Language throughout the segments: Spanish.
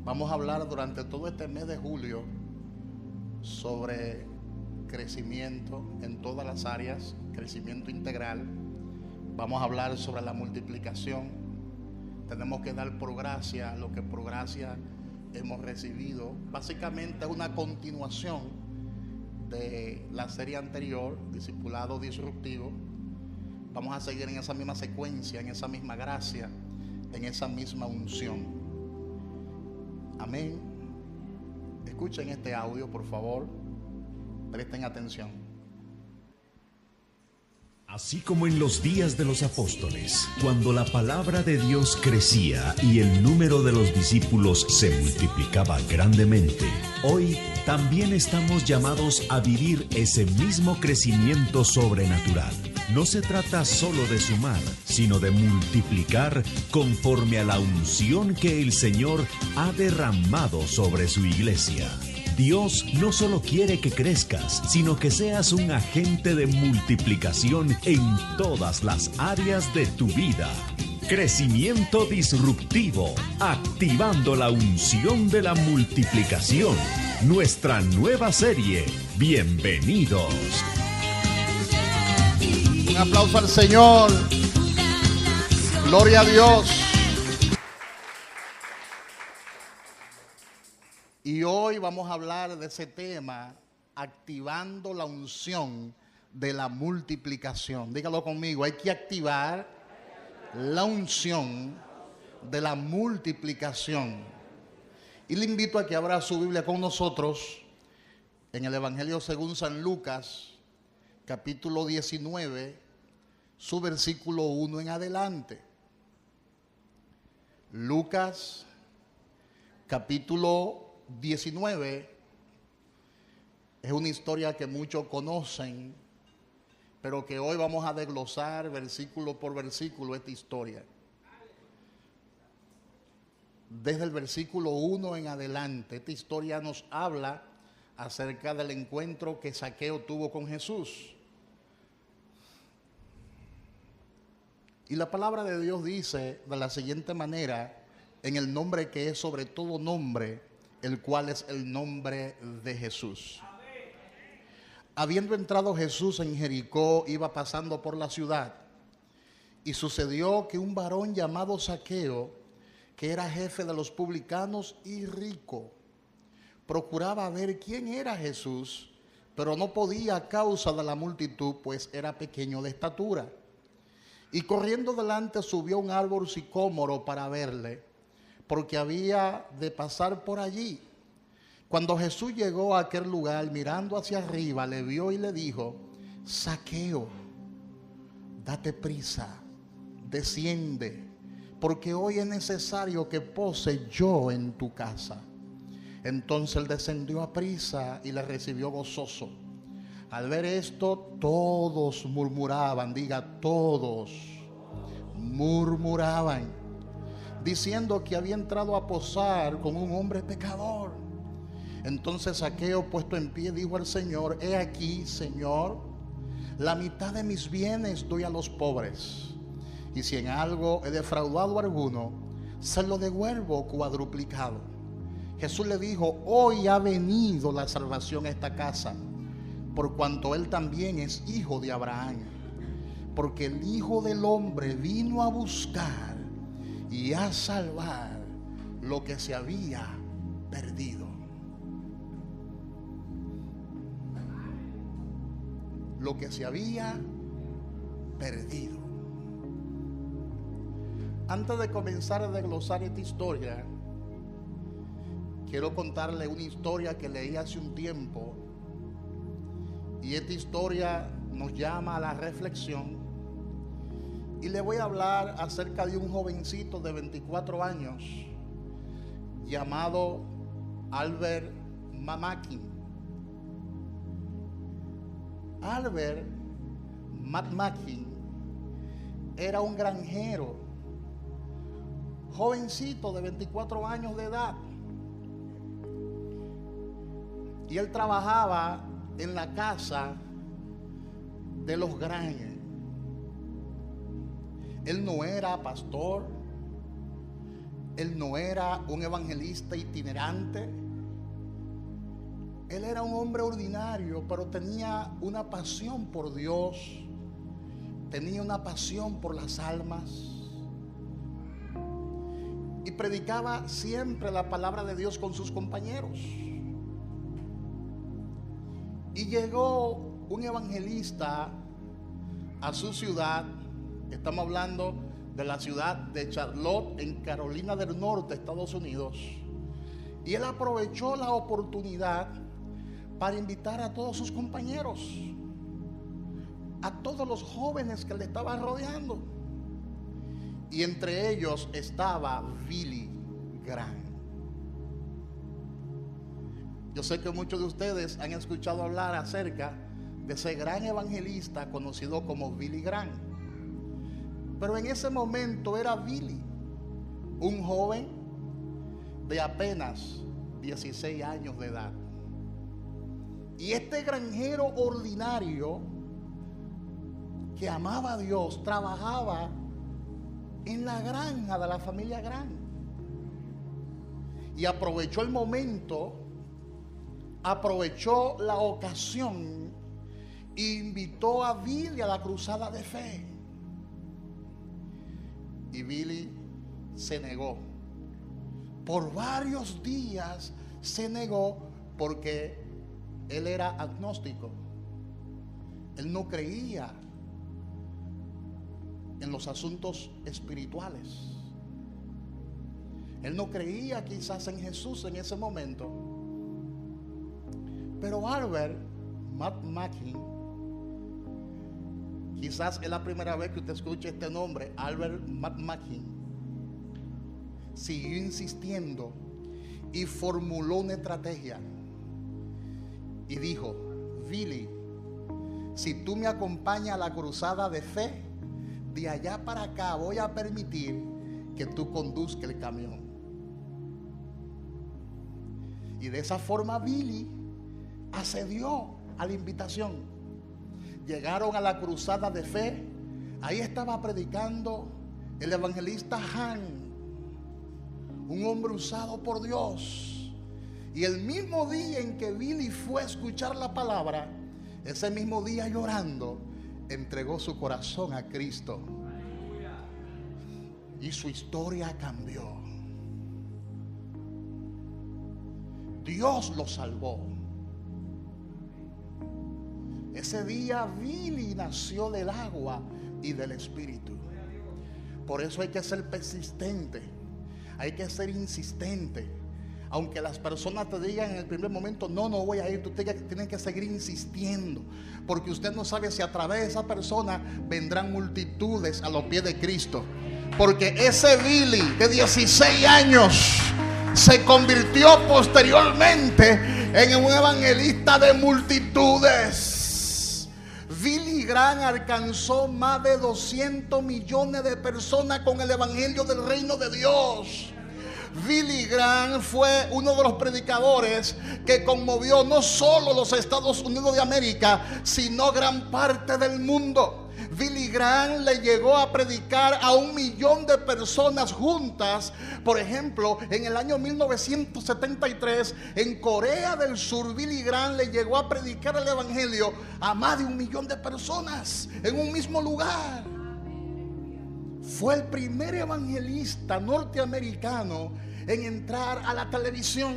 Vamos a hablar durante todo este mes de julio sobre crecimiento en todas las áreas, crecimiento integral. Vamos a hablar sobre la multiplicación. Tenemos que dar por gracia lo que por gracia hemos recibido. Básicamente es una continuación de la serie anterior, Discipulado Disruptivo. Vamos a seguir en esa misma secuencia, en esa misma gracia, en esa misma unción. Amén. Escuchen este audio, por favor. Presten atención. Así como en los días de los apóstoles, cuando la palabra de Dios crecía y el número de los discípulos se multiplicaba grandemente, hoy también estamos llamados a vivir ese mismo crecimiento sobrenatural. No se trata solo de sumar, sino de multiplicar conforme a la unción que el Señor ha derramado sobre su iglesia. Dios no solo quiere que crezcas, sino que seas un agente de multiplicación en todas las áreas de tu vida. Crecimiento disruptivo, activando la unción de la multiplicación. Nuestra nueva serie. Bienvenidos. Un aplauso al Señor. Gloria a Dios. Y hoy vamos a hablar de ese tema, activando la unción de la multiplicación. Dígalo conmigo, hay que activar la unción de la multiplicación. Y le invito a que abra su Biblia con nosotros en el Evangelio según San Lucas, capítulo 19, su versículo 1 en adelante. Lucas, capítulo 19, es una historia que muchos conocen, pero que hoy vamos a desglosar versículo por versículo esta historia. Desde el versículo 1 en adelante, esta historia nos habla acerca del encuentro que Zaqueo tuvo con Jesús. Y la palabra de Dios dice de la siguiente manera, en el nombre que es sobre todo nombre, el cual es el nombre de Jesús. Habiendo entrado Jesús en Jericó, iba pasando por la ciudad, y sucedió que un varón llamado Zaqueo, que era jefe de los publicanos y rico, procuraba ver quién era Jesús, pero no podía a causa de la multitud, pues era pequeño de estatura. Y corriendo delante subió a un árbol sicómoro para verle, porque había de pasar por allí. Cuando Jesús llegó a aquel lugar, mirando hacia arriba, le vio y le dijo: Zaqueo, date prisa, desciende, porque hoy es necesario que pose yo en tu casa. Entonces él descendió a prisa y le recibió gozoso. Al ver esto, todos murmuraban, diga todos, murmuraban, diciendo que había entrado a posar con un hombre pecador. Entonces Zaqueo, puesto en pie, dijo al Señor: He aquí, Señor, la mitad de mis bienes doy a los pobres, y si en algo he defraudado a alguno, se lo devuelvo cuadruplicado. Jesús le dijo: Hoy ha venido la salvación a esta casa, por cuanto él también es hijo de Abraham, porque el Hijo del Hombre vino a buscar y a salvar lo que se había perdido. Lo que se había perdido. Antes de comenzar a desglosar esta historia, quiero contarle una historia que leí hace un tiempo. Y esta historia nos llama a la reflexión. Y le voy a hablar acerca de un jovencito de 24 años llamado Albert McMakin. Albert McMakin era un granjero, jovencito de 24 años de edad. Y él trabajaba en la casa de los Granger. Él no era pastor, Él no era un evangelista itinerante. Él era un hombre ordinario, pero tenía una pasión por Dios. Tenía una pasión por las almas. Y predicaba siempre la palabra de Dios con sus compañeros. Y llegó un evangelista a su ciudad. Estamos hablando de la ciudad de Charlotte, en Carolina del Norte, Estados Unidos. Y él aprovechó la oportunidad para invitar a todos sus compañeros, a todos los jóvenes que le estaban rodeando. Y entre ellos estaba Billy Graham. Yo sé que muchos de ustedes han escuchado hablar acerca de ese gran evangelista conocido como Billy Graham. Pero en ese momento era Billy, un joven de apenas 16 años de edad. Y este granjero ordinario que amaba a Dios trabajaba en la granja de la familia Graham. Y aprovechó el momento, aprovechó la ocasión e invitó a Billy a la cruzada de fe. Y Billy se negó. Por varios días se negó porque él era agnóstico. Él no creía en los asuntos espirituales. Él no creía quizás en Jesús en ese momento. Pero Albert McMahon, quizás es la primera vez que usted escucha este nombre, Albert McMahon, siguió insistiendo y formuló una estrategia y dijo: Billy, si tú me acompañas a la cruzada de fe, de allá para acá voy a permitir que tú conduzcas el camión. Y de esa forma Billy accedió a la invitación. Llegaron a la cruzada de fe. Ahí estaba predicando el evangelista Han, un hombre usado por Dios. Y el mismo día en que Billy fue a escuchar la palabra, ese mismo día llorando, entregó su corazón a Cristo. Y su historia cambió. Dios lo salvó. Ese día Billy nació del agua y del Espíritu. Por eso hay que ser persistente, hay que ser insistente. Aunque las personas te digan en el primer momento: no voy a ir, tú tienes que seguir insistiendo, porque usted no sabe si a través de esa persona vendrán multitudes a los pies de Cristo. Porque ese Billy de 16 años se convirtió posteriormente en un evangelista de multitudes. Billy Graham alcanzó más de 200 millones de personas con el evangelio del reino de Dios. Billy Graham fue uno de los predicadores que conmovió no solo los Estados Unidos de América, sino gran parte del mundo. Billy Graham le llegó a predicar a 1 millón de personas juntas. Por ejemplo, en el año 1973, en Corea del Sur, Billy Graham le llegó a predicar el evangelio a más de 1 millón de personas en un mismo lugar. Fue el primer evangelista norteamericano en entrar a la televisión.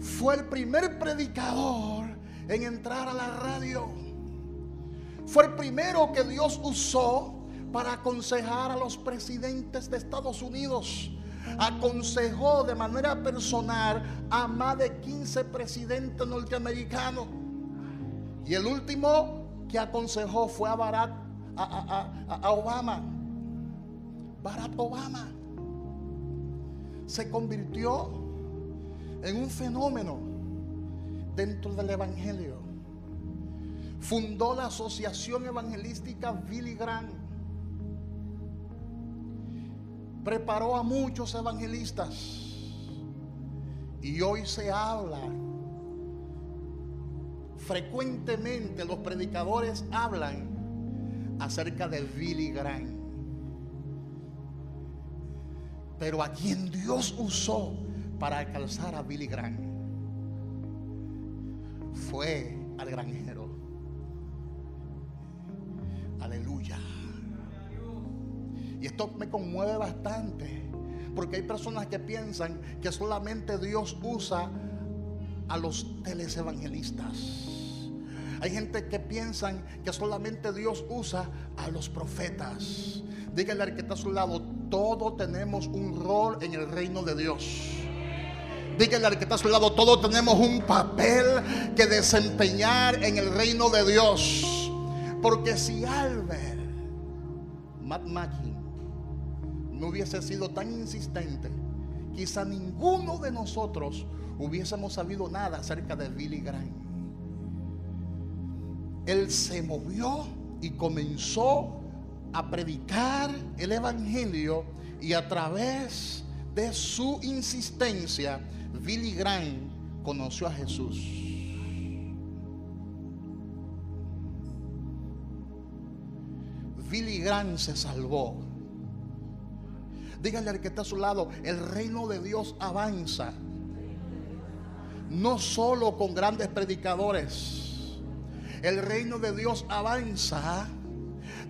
Fue el primer predicador en entrar a la radio. Fue el primero que Dios usó para aconsejar a los presidentes de Estados Unidos. Aconsejó de manera personal a más de 15 presidentes norteamericanos. Y el último que aconsejó fue a Obama. Barack Obama se convirtió en un fenómeno dentro del evangelio. Fundó la asociación evangelística Billy Graham. Preparó a muchos evangelistas. Y hoy se habla frecuentemente, los predicadores hablan acerca de Billy Graham. Pero a quien Dios usó para alcanzar a Billy Graham fue al granjero. Aleluya. Y esto me conmueve bastante, porque hay personas que piensan que solamente Dios usa a los televangelistas. Hay gente que piensan que solamente Dios usa a los profetas. Dígale al que está a su lado: todos tenemos un rol en el reino de Dios. Dígale al que está a su lado: todos tenemos un papel que desempeñar en el reino de Dios. Porque si Albert McMahon no hubiese sido tan insistente, quizá ninguno de nosotros hubiésemos sabido nada acerca de Billy Graham. Él se movió y comenzó a predicar el evangelio, y a través de su insistencia Billy Graham conoció a Jesús. Billy Graham se salvó. Dígale al que está a su lado: el reino de Dios avanza no solo con grandes predicadores. El reino de Dios avanza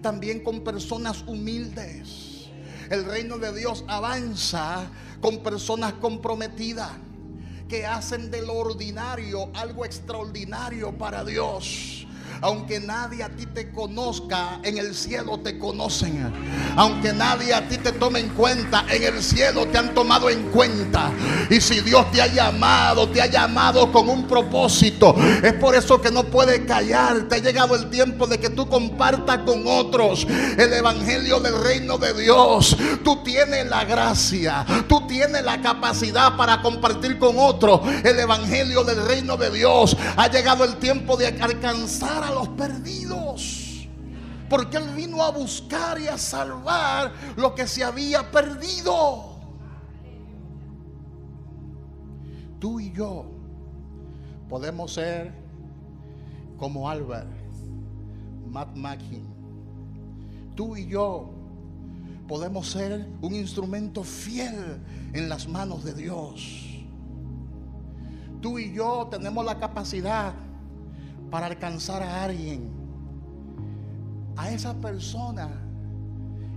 también con personas humildes. El reino de Dios avanza con personas comprometidas que hacen de lo ordinario algo extraordinario para Dios. Aunque nadie a ti te conozca, en el cielo te conocen. Aunque nadie a ti te tome en cuenta, en el cielo te han tomado en cuenta. Y si Dios te ha llamado con un propósito. Es por eso que no puedes callar. Te ha llegado el tiempo de que tú compartas con otros el evangelio del reino de Dios. Tú tienes la gracia, tú tienes la capacidad para compartir con otros el evangelio del reino de Dios. Ha llegado el tiempo de alcanzar a los perdidos, porque Él vino a buscar y a salvar lo que se había perdido. Tú y yo podemos ser como Albert McMahon. Tú y yo podemos ser un instrumento fiel en las manos de Dios. Tú y yo tenemos la capacidad para alcanzar a alguien, a esa persona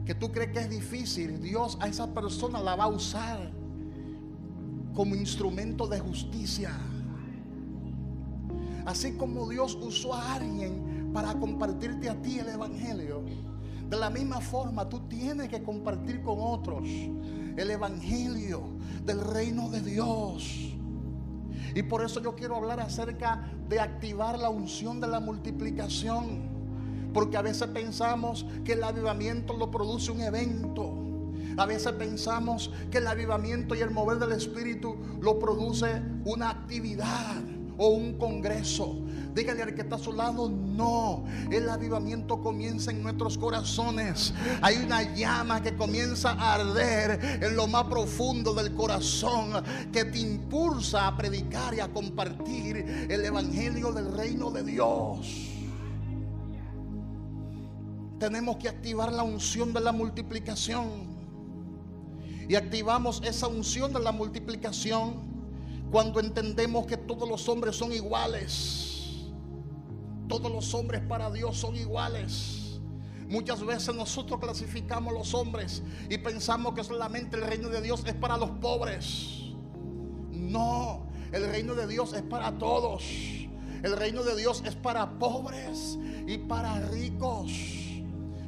que tú crees que es difícil. Dios a esa persona la va a usar como instrumento de justicia. Así como Dios usó a alguien para compartirte a ti el evangelio, de la misma forma tú tienes que compartir con otros el evangelio del reino de Dios. Y por eso yo quiero hablar acerca de activar la unción de la multiplicación. Porque a veces pensamos que el avivamiento lo produce un evento. A veces pensamos que el avivamiento y el mover del Espíritu lo produce una actividad o un congreso. Dígale al que está a su lado: no, el avivamiento comienza en nuestros corazones. Hay una llama que comienza a arder en lo más profundo del corazón, que te impulsa a predicar y a compartir el evangelio del reino de Dios. Tenemos que activar la unción de la multiplicación. Y activamos esa unción de la multiplicación cuando entendemos que todos los hombres son iguales. Todos los hombres para Dios son iguales. Muchas veces nosotros clasificamos los hombres y pensamos que solamente el reino de Dios es para los pobres. No, el reino de Dios es para todos. El reino de Dios es para pobres y para ricos.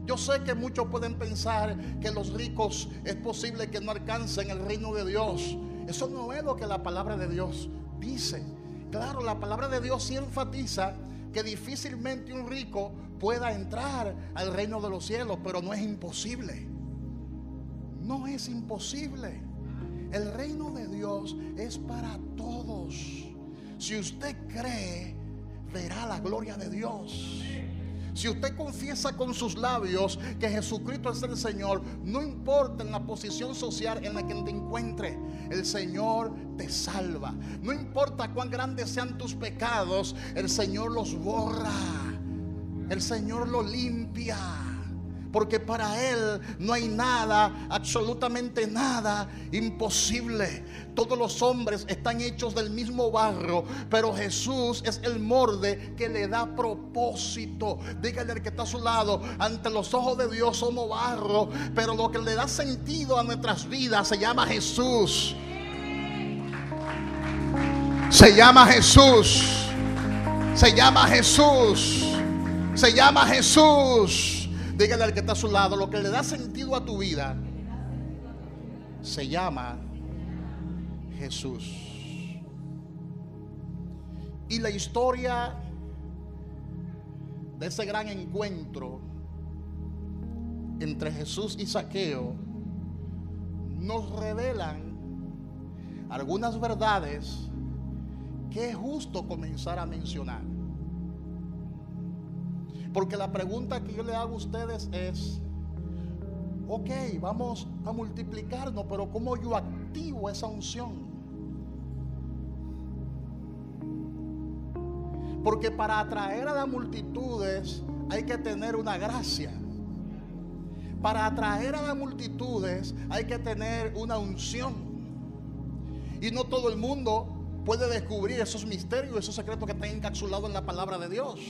Yo sé que muchos pueden pensar que los ricos es posible que no alcancen el reino de Dios. Eso no es lo que la palabra de Dios dice. Claro, la palabra de Dios sí enfatiza que difícilmente un rico pueda entrar al reino de los cielos, pero no es imposible. No es imposible. El reino de Dios es para todos. Si usted cree, verá la gloria de Dios. Si usted confiesa con sus labios que Jesucristo es el Señor, no importa en la posición social en la que te encuentres, el Señor te salva. No importa cuán grandes sean tus pecados, el Señor los borra. El Señor los limpia. porque para Él no hay nada, absolutamente nada imposible. Todos los hombres están hechos del mismo barro, pero Jesús es el molde que le da propósito. Dígale al que está a su lado: ante los ojos de Dios somos barro, pero lo que le da sentido a nuestras vidas se llama Jesús. Se llama Jesús. Se llama Jesús. Se llama Jesús. Dígale al que está a su lado: lo que le da sentido a tu vida se llama Jesús. Y la historia de ese gran encuentro entre Jesús y Zaqueo nos revelan algunas verdades que es justo comenzar a mencionar. Porque la pregunta que yo le hago a ustedes es: ok, vamos a multiplicarnos, pero ¿cómo yo activo esa unción? Porque para atraer a las multitudes hay que tener una gracia. Para atraer a las multitudes hay que tener una unción. Y no todo el mundo puede descubrir esos misterios, esos secretos que están encapsulados en la palabra de Dios.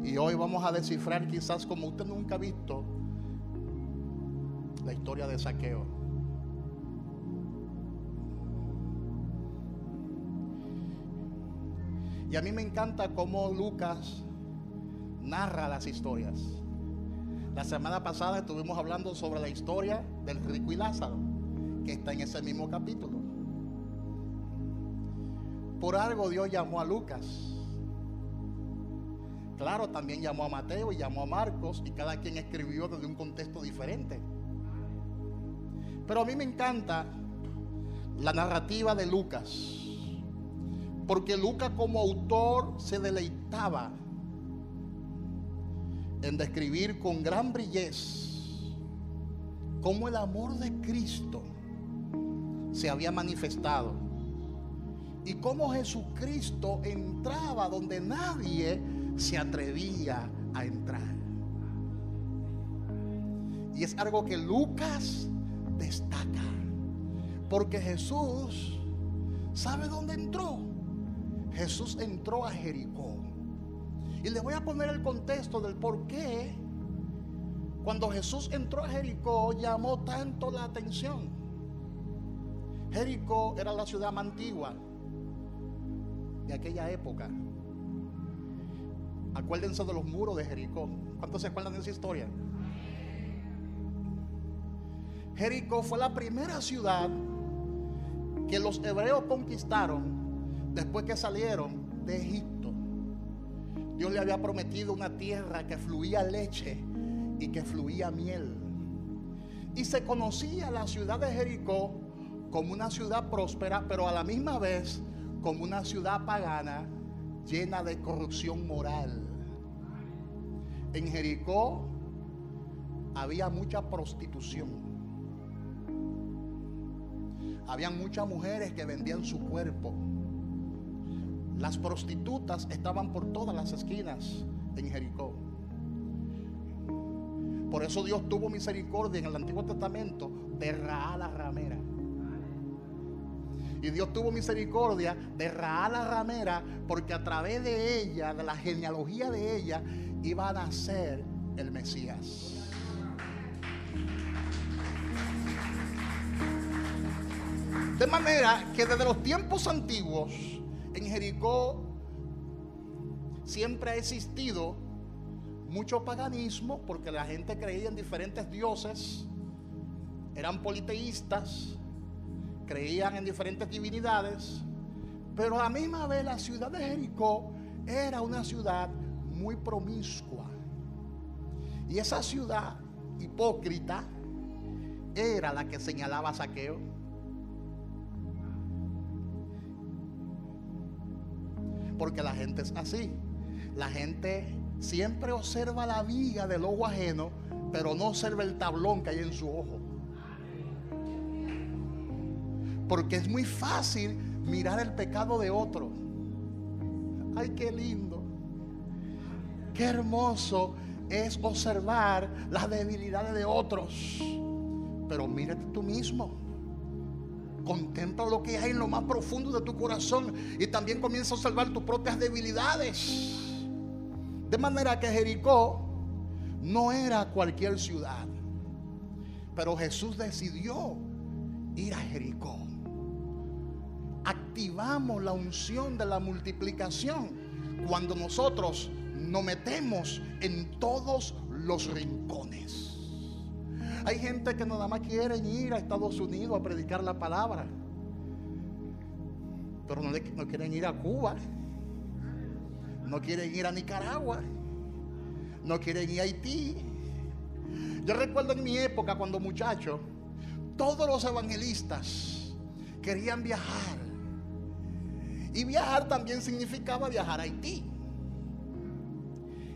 Y hoy vamos a descifrar, quizás como usted nunca ha visto, la historia de Zaqueo. Y a mí me encanta cómo Lucas narra las historias. La semana pasada estuvimos hablando sobre la historia del rico y Lázaro, que está en ese mismo capítulo. Por algo Dios llamó a Lucas. Claro, también llamó a Mateo y llamó a Marcos, y cada quien escribió desde un contexto diferente. Pero a mí me encanta la narrativa de Lucas, porque Lucas como autor se deleitaba en describir con gran brillez cómo el amor de Cristo se había manifestado y cómo Jesucristo entraba donde nadie se atrevía a entrar. Y es algo que Lucas destaca, porque Jesús, ¿sabe dónde entró? Jesús entró a Jericó. Y le voy a poner el contexto del por qué cuando Jesús entró a Jericó llamó tanto la atención. Jericó era la ciudad más antigua de aquella época. Acuérdense de los muros de Jericó. ¿Cuántos se acuerdan de esa historia? Jericó fue la primera ciudad que los hebreos conquistaron después que salieron de Egipto. Dios le había prometido una tierra que fluía leche y que fluía miel. Y se conocía la ciudad de Jericó como una ciudad próspera, pero a la misma vez como una ciudad pagana llena de corrupción moral. En Jericó había mucha prostitución. Habían muchas mujeres que vendían su cuerpo. Las prostitutas estaban por todas las esquinas en Jericó. Por eso Dios tuvo misericordia en el Antiguo Testamento de Rahab la ramera. Y Dios tuvo misericordia de Rahab la ramera, porque a través de ella, de la genealogía de ella, iba a nacer el Mesías. De manera que desde los tiempos antiguos en Jericó siempre ha existido mucho paganismo, porque la gente creía en diferentes dioses, eran politeístas, creían en diferentes divinidades, pero a la misma vez la ciudad de Jericó era una ciudad muy promiscua. Y esa ciudad hipócrita era la que señalaba a Zaqueo. Porque la gente es así. La gente siempre observa la viga del ojo ajeno, pero no observa el tablón que hay en su ojo. Porque es muy fácil mirar el pecado de otro. Ay, qué lindo, qué hermoso es observar las debilidades de otros. Pero mírate tú mismo. Contempla lo que hay en lo más profundo de tu corazón y también comienza a observar tus propias debilidades. De manera que Jericó no era cualquier ciudad, pero Jesús decidió ir a Jericó. Activamos la unción de la multiplicación cuando nosotros nos metemos en todos los rincones. Hay gente que nada más quieren ir a Estados Unidos a predicar la palabra, pero no quieren ir a Cuba, no quieren ir a Nicaragua, no quieren ir a Haití. Yo recuerdo en mi época, cuando muchacho, todos los evangelistas querían viajar, y viajar también significaba viajar a Haití.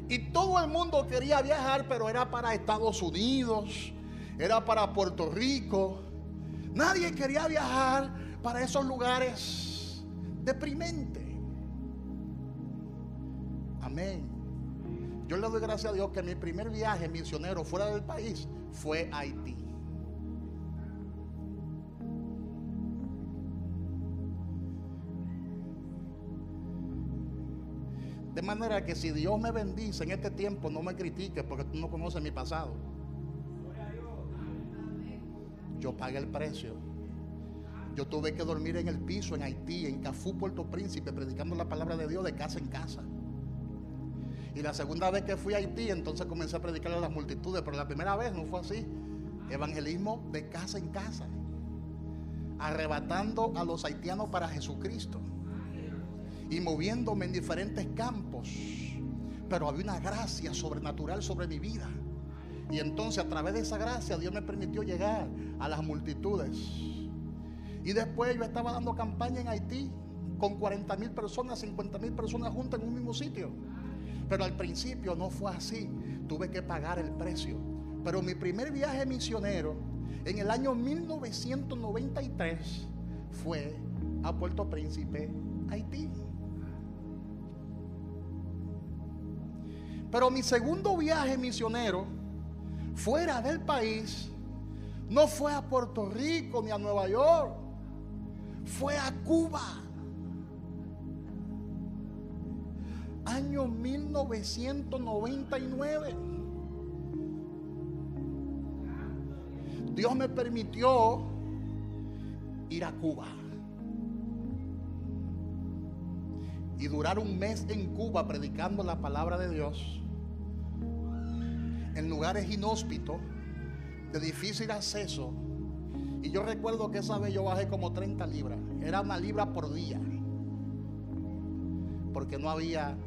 Y todo el mundo quería viajar, pero era para Estados Unidos, era para Puerto Rico. Nadie quería viajar para esos lugares deprimentes. Amén. Yo le doy gracias a Dios que mi primer viaje misionero fuera del país fue a Haití. De manera que si Dios me bendice en este tiempo, no me critiques porque tú no conoces mi pasado. Yo pagué el precio. Yo tuve que dormir en el piso en Haití, en Cafú, Puerto Príncipe, predicando la palabra de Dios de casa en casa. Y la segunda vez que fui a Haití, entonces comencé a predicarle a las multitudes, pero la primera vez no fue así. Evangelismo de casa en casa, arrebatando a los haitianos para Jesucristo y moviéndome en diferentes campos. Pero había una gracia sobrenatural sobre mi vida. Y entonces a través de esa gracia Dios me permitió llegar a las multitudes. Y después yo estaba dando campaña en Haití con 40,000 personas, 50,000 personas juntas en un mismo sitio. Pero al principio no fue así. Tuve que pagar el precio. Pero mi primer viaje misionero en el año 1993 fue a Puerto Príncipe, Haití. Pero mi segundo viaje misionero fuera del país no fue a Puerto Rico ni a Nueva York, fue a Cuba. Año 1999. Dios me permitió ir a Cuba y durar un mes en Cuba predicando la palabra de Dios en lugares inhóspitos, de difícil acceso. Y yo recuerdo que esa vez yo bajé como 30 libras. Era 1 libra por día, porque no había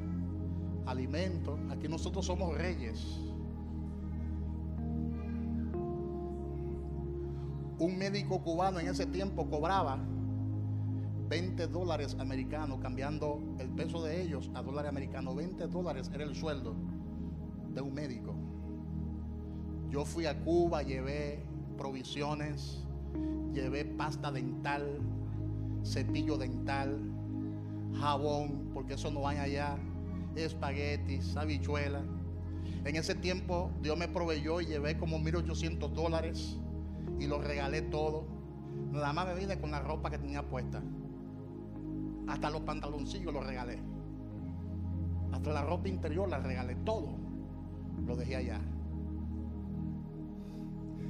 alimento. Aquí nosotros somos reyes. Un médico cubano en ese tiempo cobraba $20 americanos, cambiando el peso de ellos a dólares americanos. $20 era el sueldo de un médico. Yo fui a Cuba, llevé provisiones, llevé pasta dental, cepillo dental, jabón, porque eso no hay allá, espaguetis, habichuelas. En ese tiempo Dios me proveyó y llevé como $1,800 y los regalé todo. Nada más me vine con la ropa que tenía puesta. Hasta los pantaloncillos los regalé. Hasta la ropa interior la regalé, todo lo dejé allá.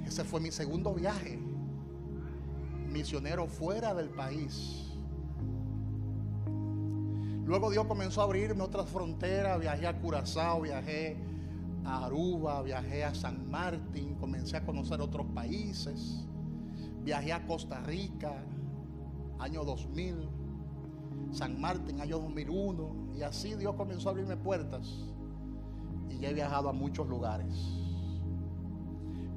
Ese fue mi segundo viaje misionero fuera del país. Luego Dios comenzó a abrirme otras fronteras. Viajé a Curazao, viajé a Aruba, viajé a San Martín, comencé a conocer otros países. Viajé a Costa Rica, año 2000, San Martín, año 2001, y así Dios comenzó a abrirme puertas. Y ya he viajado a muchos lugares.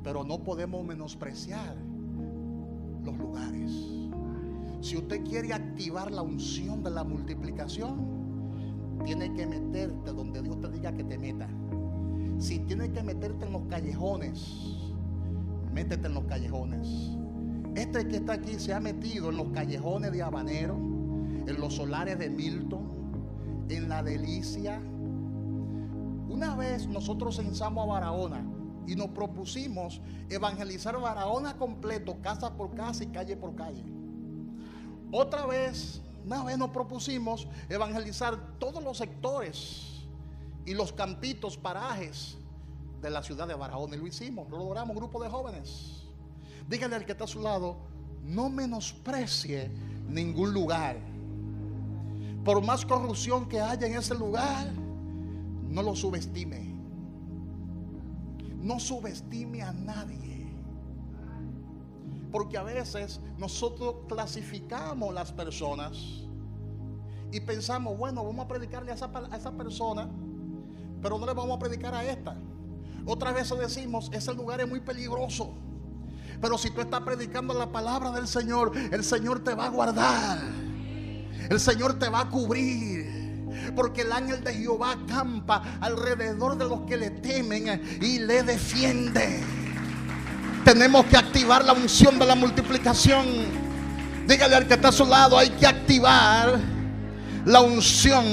Pero no podemos menospreciar los lugares. Si usted quiere activar la unción de la multiplicación, tiene que meterte donde Dios te diga que te meta. Si tiene que meterte en los callejones, métete en los callejones. Este que está aquí se ha metido en los callejones de Habanero, en los solares de Milton, en La Delicia. Una vez nosotros censamos a Barahona y nos propusimos evangelizar Barahona completo, casa por casa y calle por calle. Una vez nos propusimos evangelizar todos los sectores y los campitos, parajes de la ciudad de Barahona, y lo hicimos, lo logramos, grupo de jóvenes. Dígale al que está a su lado: no menosprecie ningún lugar. Por más corrupción que haya en ese lugar, no lo subestime. No subestime a nadie. Porque a veces nosotros clasificamos las personas y pensamos, bueno, vamos a predicarle a esa persona, pero no le vamos a predicar a esta. Otras veces decimos, ese lugar es muy peligroso. Pero si tú estás predicando la palabra del Señor, el Señor te va a guardar. El Señor te va a cubrir. Porque el ángel de Jehová acampa alrededor de los que le temen y le defiende. Tenemos que activar la unción de la multiplicación. Dígale al que está a su lado: hay que activar la unción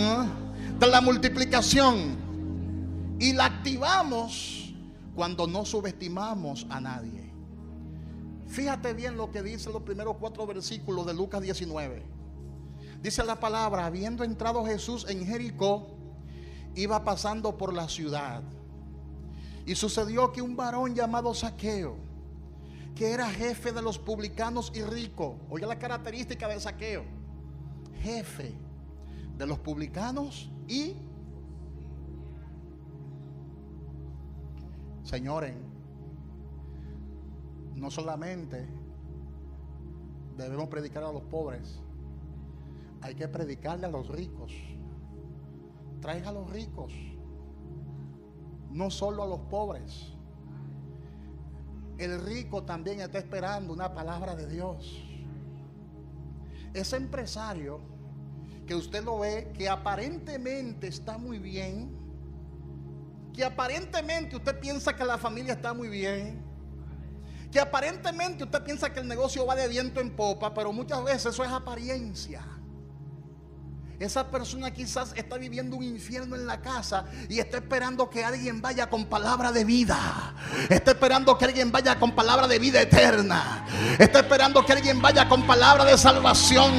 de la multiplicación. Y la activamos cuando no subestimamos a nadie. Fíjate bien lo que dice los primeros 4 versículos de Lucas 19. Dice la palabra: habiendo entrado Jesús en Jericó, iba pasando por la ciudad. Y sucedió que un varón llamado Zaqueo, que era jefe de los publicanos y rico. Oiga la característica de Zaqueo: jefe de los publicanos y... Señores, no solamente debemos predicar a los pobres, hay que predicarle a los ricos. Traiga a los ricos, no solo a los pobres. El rico también está esperando una palabra de Dios. Ese empresario que usted lo ve, que aparentemente está muy bien, que aparentemente usted piensa que la familia está muy bien, que aparentemente usted piensa que el negocio va de viento en popa, pero muchas veces eso es apariencia. Esa persona quizás está viviendo un infierno en la casa y está esperando que alguien vaya con palabra de vida. Está esperando que alguien vaya con palabra de vida eterna. Está esperando que alguien vaya con palabra de salvación.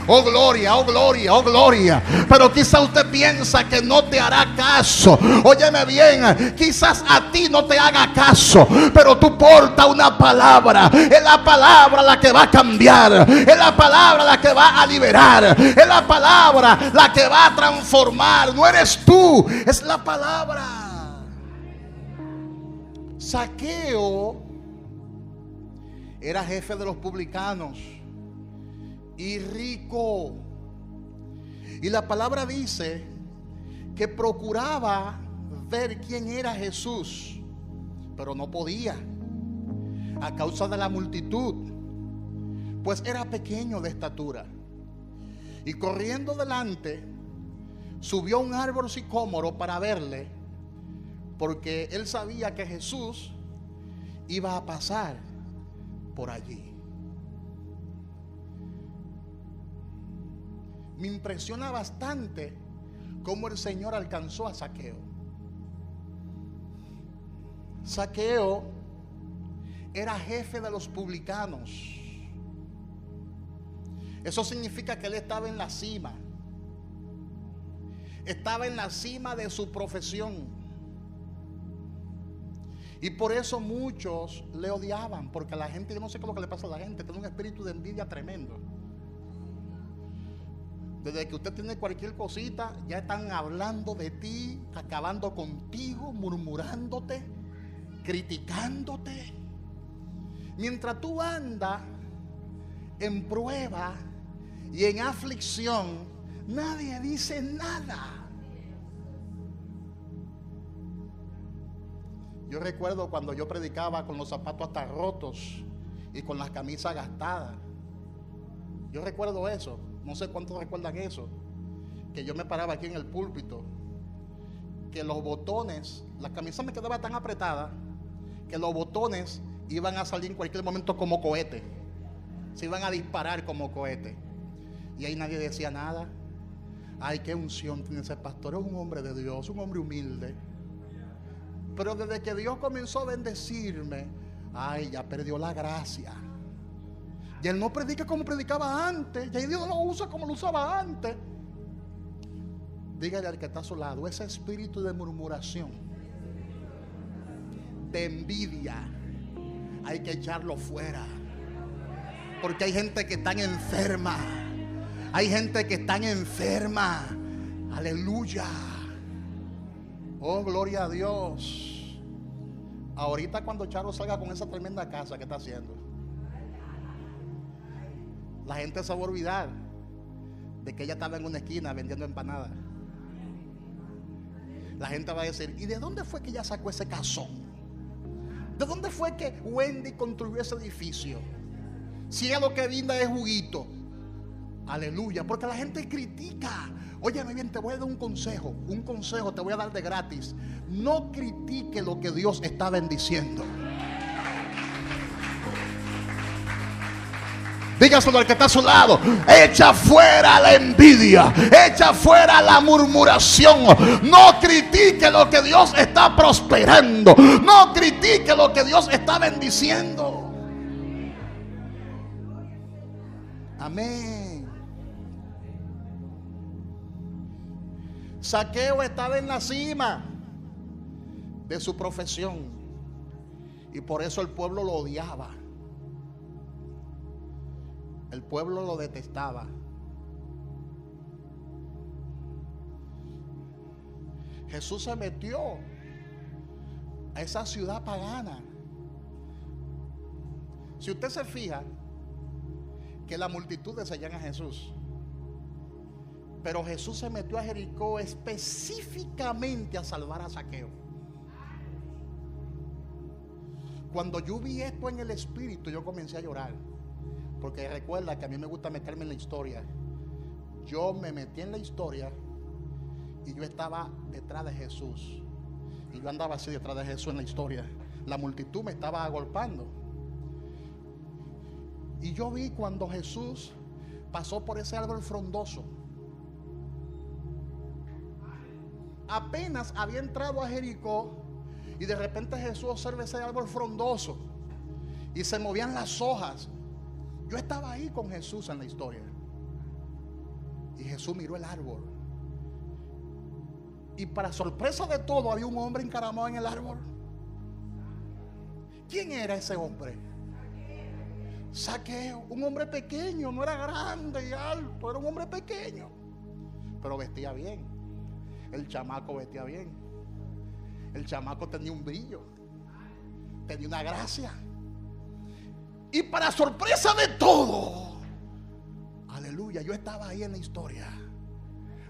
Oh gloria, oh gloria, oh gloria. Pero quizás usted piensa que no te hará caso. Óyeme bien, quizás a ti no te haga caso, pero tú portas una palabra. Es la palabra la que va a cambiar. Es la palabra la que va a liberar. Es la palabra la que va a transformar. No eres tú, es la palabra. Zaqueo era jefe de los publicanos y rico. Y la palabra dice que procuraba ver quién era Jesús, pero no podía a causa de la multitud, pues era pequeño de estatura. Y corriendo delante, subió a un árbol sicómoro para verle, porque él sabía que Jesús iba a pasar por allí. Me impresiona bastante cómo el Señor alcanzó a Zaqueo. Zaqueo era jefe de los publicanos. Eso significa que él estaba en la cima. Estaba en la cima de su profesión. Y por eso muchos le odiaban, porque a la gente, yo no sé qué es lo que le pasa a la gente, tiene un espíritu de envidia tremendo. Desde que usted tiene cualquier cosita, ya están hablando de ti, acabando contigo, murmurándote, criticándote. Mientras tú andas en prueba y en aflicción, nadie dice nada. Yo recuerdo cuando yo predicaba con los zapatos hasta rotos y con las camisas gastadas. Yo recuerdo eso. No sé cuántos recuerdan eso. Que yo me paraba aquí en el púlpito, que los botones, la camisa me quedaba tan apretada que los botones iban a salir en cualquier momento como cohete. Se iban a disparar como cohete. Y ahí nadie decía nada. Ay, qué unción tiene ese pastor. Es un hombre de Dios, un hombre humilde. Pero desde que Dios comenzó a bendecirme, ay, ya perdió la gracia. Y él no predica como predicaba antes. Y Dios no lo usa como lo usaba antes. Dígale al que está a su lado, ese espíritu de murmuración, de envidia, hay que echarlo fuera. Porque hay gente que está enferma. Hay gente que está enferma. Aleluya. Oh, gloria a Dios. Ahorita cuando Charo salga con esa tremenda casa que está haciendo, la gente se va a olvidar de que ella estaba en una esquina vendiendo empanadas. La gente va a decir, ¿y de dónde fue que ella sacó ese casón? ¿De dónde fue que Wendy construyó ese edificio? Si ella lo que brinda es juguito. Aleluya, porque la gente critica. Óyeme bien, te voy a dar un consejo te voy a dar de gratis. No critique lo que Dios está bendiciendo. Dígaselo al que está a su lado. Echa fuera la envidia, echa fuera la murmuración. No critique lo que Dios está prosperando. No critique lo que Dios está bendiciendo. Amén. Zaqueo estaba en la cima de su profesión y por eso el pueblo lo odiaba. El pueblo lo detestaba. Jesús se metió a esa ciudad pagana. Si usted se fija que las multitudes seguían a Jesús, pero Jesús se metió a Jericó específicamente a salvar a Zaqueo. Cuando yo vi esto en el espíritu, yo comencé a llorar. Porque recuerda que a mí me gusta meterme en la historia. Yo me metí en la historia y yo estaba detrás de Jesús. Y yo andaba así detrás de Jesús en la historia. La multitud me estaba agolpando. Y yo vi cuando Jesús pasó por ese árbol frondoso. Apenas había entrado a Jericó y de repente Jesús observa ese árbol frondoso y se movían las hojas. Yo estaba ahí con Jesús en la historia. Y Jesús miró el árbol. Y para sorpresa de todo, había un hombre encaramado en el árbol. ¿Quién era ese hombre? Zaqueo, un hombre pequeño, no era grande y alto, era un hombre pequeño, pero vestía bien. El chamaco vestía bien. El chamaco tenía un brillo, tenía una gracia. Y para sorpresa de todo, aleluya, yo estaba ahí en la historia.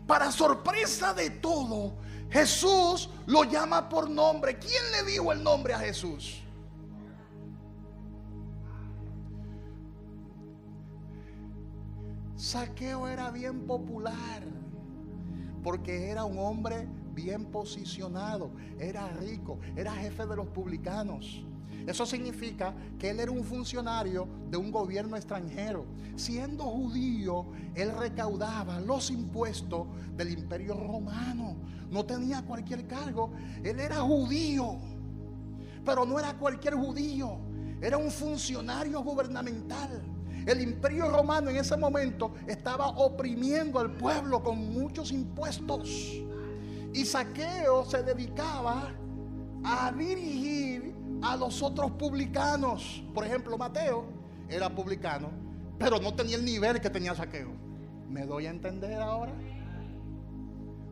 Para sorpresa de todo, Jesús lo llama por nombre. ¿Quién le dijo el nombre a Jesús? Zaqueo era bien popular porque era un hombre bien posicionado, era rico, era jefe de los publicanos. Eso significa que él era un funcionario de un gobierno extranjero. Siendo judío, él recaudaba los impuestos del Imperio Romano. No tenía cualquier cargo. Él era judío, pero no era cualquier judío. Era un funcionario gubernamental. El Imperio Romano en ese momento estaba oprimiendo al pueblo con muchos impuestos. Y Zaqueo se dedicaba a dirigir a los otros publicanos. Por ejemplo, Mateo era publicano, pero no tenía el nivel que tenía Zaqueo. ¿Me doy a entender ahora?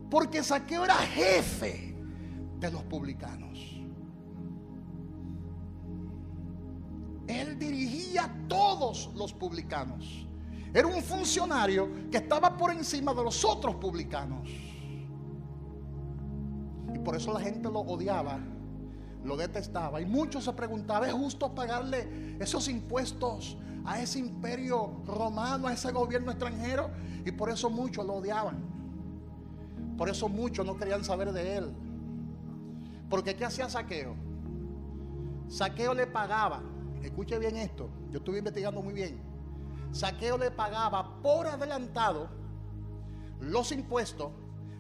Porque Zaqueo era jefe de los publicanos. Él dirigía a todos los publicanos. Era un funcionario que estaba por encima de los otros publicanos. Y por eso la gente lo odiaba, lo detestaba. Y muchos se preguntaban, ¿es justo pagarle esos impuestos a ese imperio romano, a ese gobierno extranjero? Y por eso muchos lo odiaban. Por eso muchos no querían saber de él. Porque ¿qué hacía Zaqueo? Zaqueo le pagaba, escuche bien esto, yo estuve investigando muy bien. Zaqueo le pagaba por adelantado los impuestos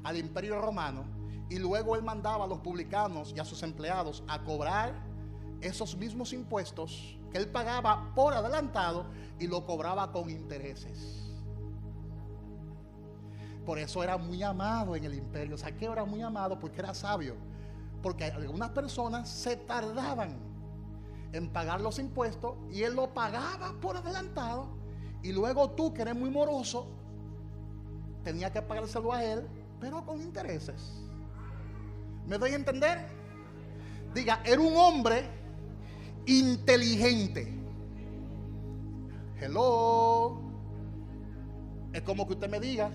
al imperio romano, y luego él mandaba a los publicanos y a sus empleados a cobrar esos mismos impuestos que él pagaba por adelantado y lo cobraba con intereses. Por eso era muy amado en el imperio. Zaqueo era muy amado porque era sabio, porque algunas personas se tardaban en pagar los impuestos y él lo pagaba por adelantado, y luego tú, que eres muy moroso, tenías que pagárselo a él, pero con intereses. ¿Me doy a entender? Diga, era un hombre inteligente. Hello. Es como que usted me diga: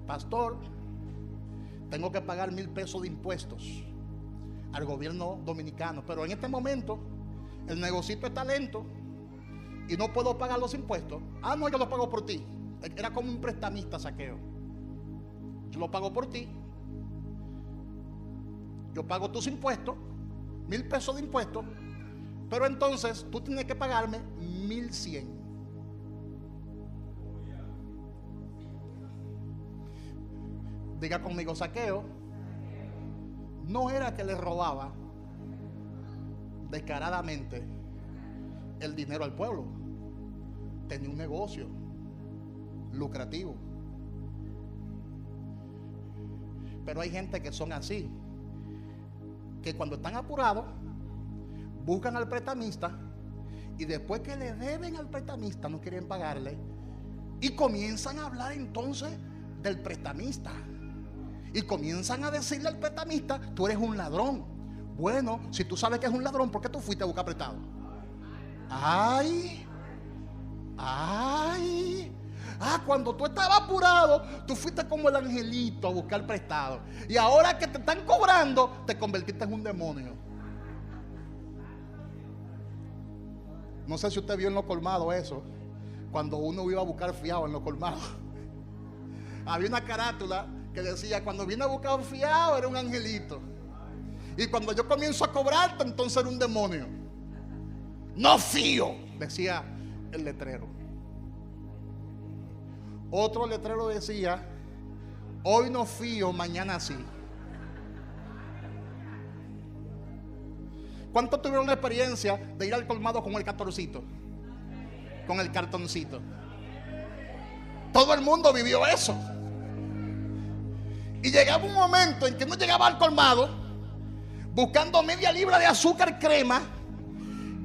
pastor, tengo que pagar 1,000 pesos de impuestos al gobierno dominicano, pero en este momento el negocito está lento y no puedo pagar los impuestos. Ah, no, yo lo pago por ti. Era como un prestamista, Zaqueo. Yo lo pago por ti. Yo pago tus impuestos, 1,000 pesos de impuestos, pero entonces tú tienes que pagarme 1,100. Diga conmigo: Zaqueo no era que le robaba descaradamente el dinero al pueblo. Tenía un negocio lucrativo. Pero hay gente que son así, que cuando están apurados buscan al prestamista, y después que le deben al prestamista no quieren pagarle, y comienzan a hablar entonces del prestamista, y comienzan a decirle al prestamista: tú eres un ladrón. Bueno, si tú sabes que es un ladrón, ¿por qué tú fuiste a buscar prestado? Ay, cuando tú estabas apurado, tú fuiste como el angelito a buscar prestado, y ahora que te están cobrando, te convertiste en un demonio. No sé si usted vio en los colmados eso, cuando uno iba a buscar fiado en los colmados. Había una carátula que decía: cuando viene a buscar fiado era un angelito, y cuando yo comienzo a cobrarte, entonces era un demonio. No fío, decía el letrero. Otro letrero decía: hoy no fío, mañana sí. ¿Cuántos tuvieron la experiencia de ir al colmado con el cartoncito? Con el cartoncito. Todo el mundo vivió eso. Y llegaba un momento en que no llegaba al colmado buscando media libra de azúcar crema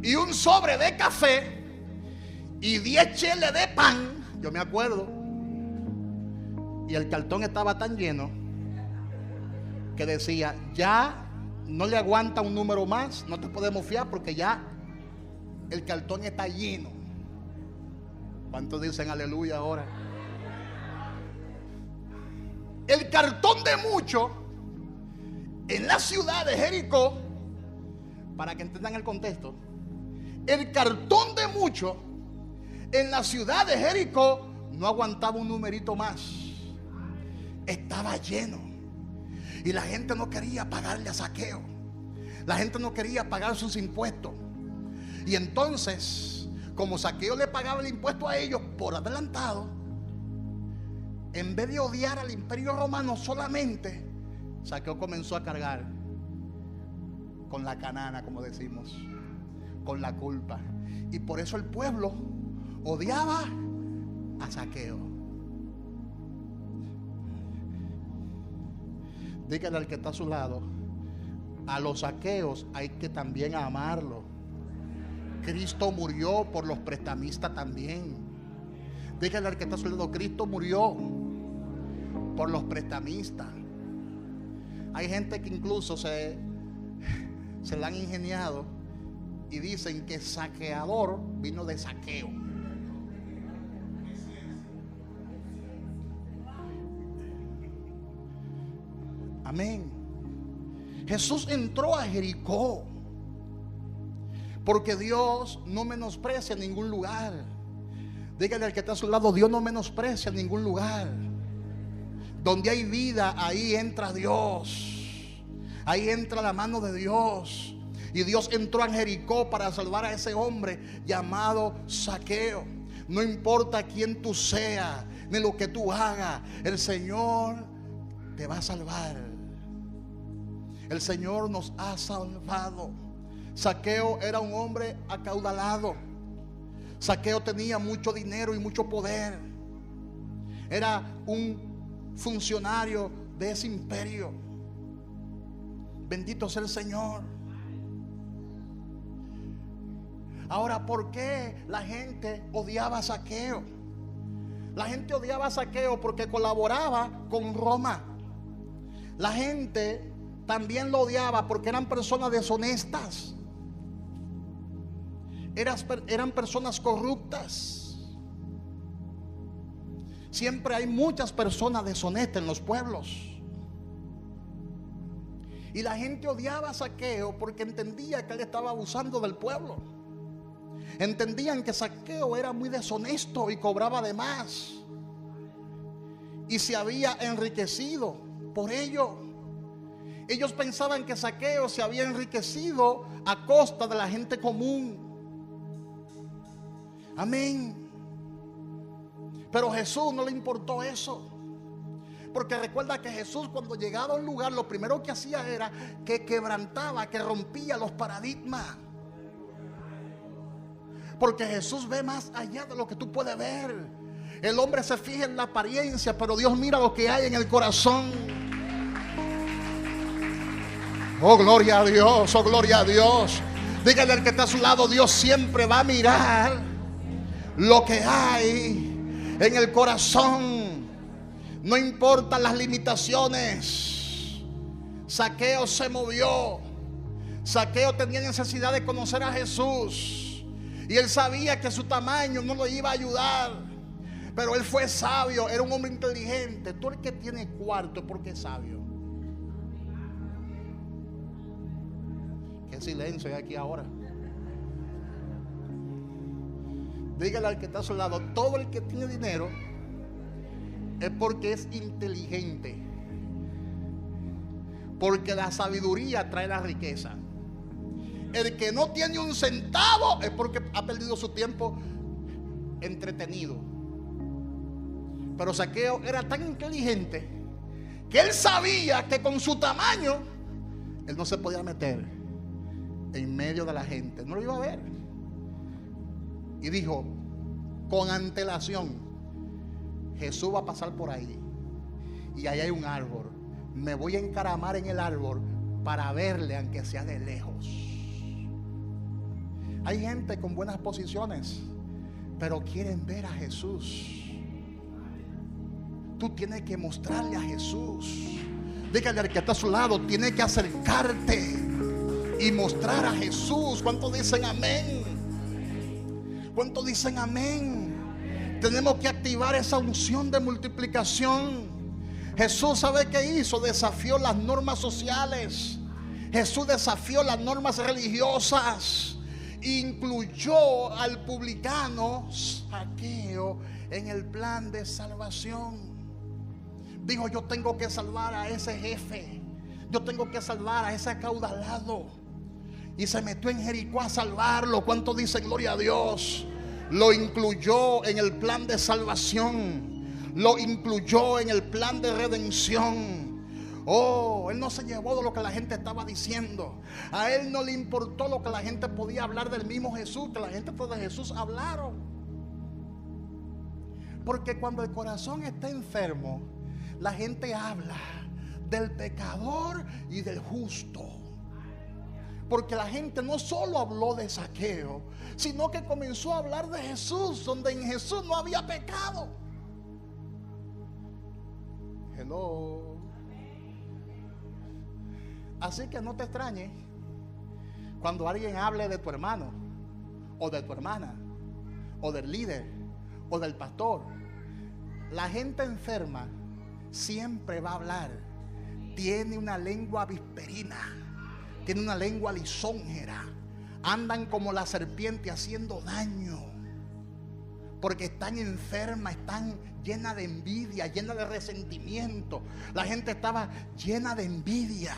y un sobre de café y 10 cheles de pan. Yo me acuerdo. Y el cartón estaba tan lleno que decía: ya no le aguanta un número más, no te podemos fiar porque ya el cartón está lleno. ¿Cuántos dicen aleluya ahora? El cartón de muchos en la ciudad de Jericó, para que entiendan el contexto, el cartón de muchos en la ciudad de Jericó no aguantaba un numerito más. Estaba lleno. Y la gente no quería pagarle a Zaqueo. La gente no quería pagar sus impuestos. Y entonces, como Zaqueo le pagaba el impuesto a ellos por adelantado, en vez de odiar al imperio romano solamente, Zaqueo comenzó a cargar con la canana, como decimos, con la culpa. Y por eso el pueblo odiaba a Zaqueo. Dígale al que está a su lado: a los Zaqueos hay que también amarlo. Cristo murió por los prestamistas también. Dígale al que está a su lado: Cristo murió por los prestamistas. Hay gente que incluso se la han ingeniado y dicen que saqueador vino de saqueo. Amén. Jesús entró a Jericó porque Dios no menosprecia ningún lugar. Dígale al que está a su lado: Dios no menosprecia ningún lugar. Donde hay vida, ahí entra Dios. Ahí entra la mano de Dios. Y Dios entró a Jericó para salvar a ese hombre llamado Zaqueo. No importa quién tú seas, ni lo que tú hagas. El Señor te va a salvar. El Señor nos ha salvado. Zaqueo era un hombre acaudalado. Zaqueo tenía mucho dinero y mucho poder. Era un funcionario de ese imperio. Bendito sea el Señor. Ahora, ¿por qué la gente odiaba a Zaqueo? La gente odiaba a Zaqueo porque colaboraba con Roma. La gente también lo odiaba porque eran personas deshonestas. Eran personas corruptas. Siempre hay muchas personas deshonestas en los pueblos. Y la gente odiaba a Zaqueo porque entendía que él estaba abusando del pueblo. Entendían que Zaqueo era muy deshonesto y cobraba de más. Y se había enriquecido por ello. Ellos pensaban que Zaqueo se había enriquecido a costa de la gente común. Amén. Pero a Jesús no le importó eso. Porque recuerda que Jesús, cuando llegaba a un lugar, lo primero que hacía era que quebrantaba, que rompía los paradigmas. Porque Jesús ve más allá de lo que tú puedes ver. El hombre se fija en la apariencia, pero Dios mira lo que hay en el corazón. Oh, gloria a Dios, oh, gloria a Dios. Dígale al que está a su lado: Dios siempre va a mirar lo que hay en el corazón. No importan las limitaciones. Zaqueo se movió. Zaqueo tenía necesidad de conocer a Jesús. Y él sabía que su tamaño no lo iba a ayudar. Pero él fue sabio, era un hombre inteligente. Tú el que tiene cuarto es porque es sabio. Qué silencio hay aquí ahora. Dígale al que está a su lado: todo el que tiene dinero es porque es inteligente. Porque la sabiduría trae la riqueza. El que no tiene un centavo es porque ha perdido su tiempo entretenido. Pero Zaqueo era tan inteligente que él sabía que con su tamaño él no se podía meter en medio de la gente. No lo iba a ver. Y dijo con antelación: Jesús va a pasar por ahí y ahí hay un árbol. Me voy a encaramar en el árbol para verle, aunque sea de lejos. Hay gente con buenas posiciones, pero quieren ver a Jesús. Tú tienes que mostrarle a Jesús. Dígale al que está a su lado: tienes que acercarte y mostrar a Jesús. ¿Cuántos dicen amén? ¿Cuántos dicen amén? Tenemos que activar esa unción de multiplicación. Jesús, ¿sabe qué hizo? Desafió las normas sociales. Jesús desafió las normas religiosas. Incluyó al publicano Zaqueo en el plan de salvación. Dijo: yo tengo que salvar a ese jefe, yo tengo que salvar a ese acaudalado. Y se metió en Jericó a salvarlo. ¿Cuánto dicen gloria a Dios? Lo incluyó en el plan de salvación. Lo incluyó en el plan de redención. Oh, él no se llevó de lo que la gente estaba diciendo. A él no le importó lo que la gente podía hablar del mismo Jesús, que la gente de Jesús hablaron. Porque cuando el corazón está enfermo, la gente habla del pecador y del justo. Porque la gente no solo habló de Zaqueo, sino que comenzó a hablar de Jesús, donde en Jesús no había pecado. Hello. Así que no te extrañes cuando alguien hable de tu hermano, o de tu hermana, o del líder, o del pastor. La gente enferma siempre va a hablar. Tiene una lengua visperina, tiene una lengua lisonjera. Andan como la serpiente haciendo daño, porque están enfermas, están llenas de envidia, llenas de resentimiento. La gente estaba llena de envidia.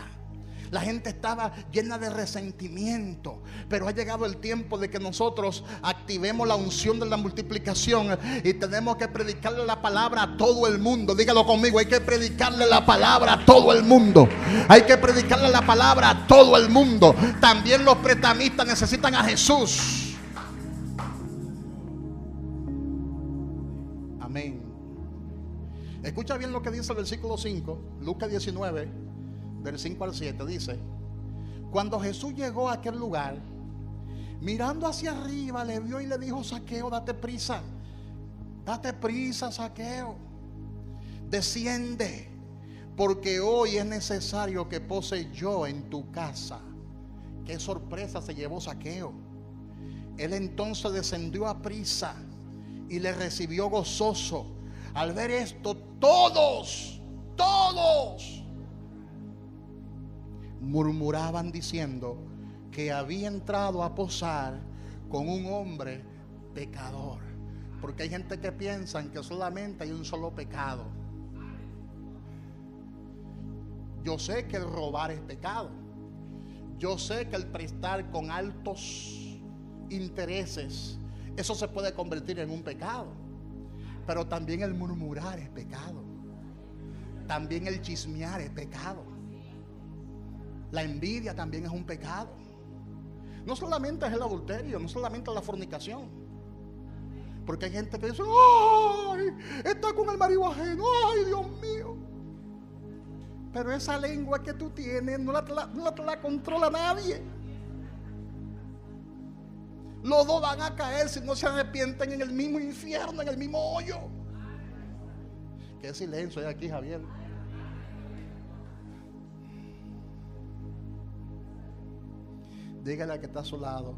La gente estaba llena de resentimiento. Pero ha llegado el tiempo de que nosotros activemos la unción de la multiplicación y tenemos que predicarle la palabra a todo el mundo. Dígalo conmigo, hay que predicarle la palabra a todo el mundo. Hay que predicarle la palabra a todo el mundo. También los prestamistas necesitan a Jesús. Amén. Escucha bien lo que dice el versículo 5, Lucas 19, del 5 al 7. Dice: cuando Jesús llegó a aquel lugar, mirando hacia arriba, le vio y le dijo: Zaqueo, date prisa, Zaqueo, desciende, porque hoy es necesario que pose yo en tu casa. Qué sorpresa se llevó Zaqueo. Él entonces descendió a prisa y le recibió gozoso. Al ver esto, todos murmuraban diciendo que había entrado a posar con un hombre pecador. Porque hay gente que piensa que solamente hay un solo pecado. Yo sé que el robar es pecado. Yo sé que el prestar con altos intereses, eso se puede convertir en un pecado. Pero también el murmurar es pecado. También el chismear es pecado. La envidia también es un pecado. No solamente es el adulterio, no solamente es la fornicación. Porque hay gente que dice: ¡ay! Está con el marido ajeno. ¡Ay, Dios mío! Pero esa lengua que tú tienes no la controla nadie. Los dos van a caer si no se arrepienten en el mismo infierno, en el mismo hoyo. Qué silencio hay aquí, Javier. Dígale al que está a su lado: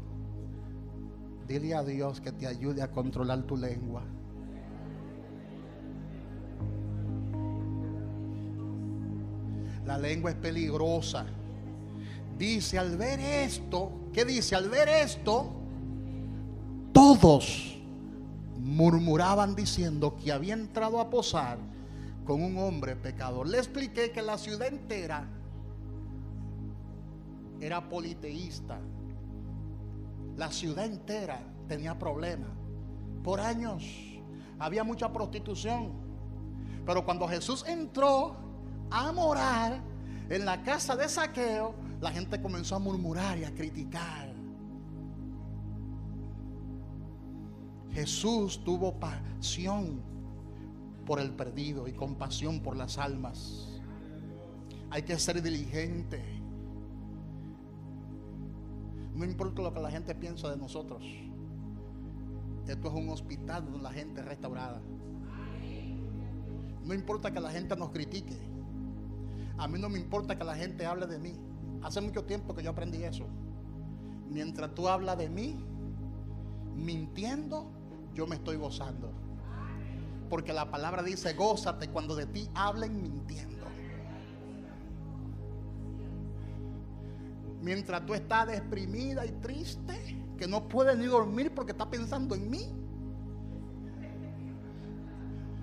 dile a Dios que te ayude a controlar tu lengua. La lengua es peligrosa. Dice, al ver esto, ¿qué dice? Al ver esto, todos murmuraban diciendo que había entrado a posar con un hombre pecador. Le expliqué que la ciudad entera era politeísta. La ciudad entera tenía problemas. Por años había mucha prostitución. Pero cuando Jesús entró a morar en la casa de Zaqueo, la gente comenzó a murmurar y a criticar. Jesús tuvo pasión por el perdido y compasión por las almas. Hay que ser diligente. No importa lo que la gente piensa de nosotros. Esto es un hospital donde la gente es restaurada. No importa que la gente nos critique. A mí no me importa que la gente hable de mí. Hace mucho tiempo que yo aprendí eso. Mientras tú hablas de mí mintiendo, yo me estoy gozando. Porque la palabra dice: gózate cuando de ti hablen mintiendo. Mientras tú estás deprimida y triste, que no puedes ni dormir porque estás pensando en mí.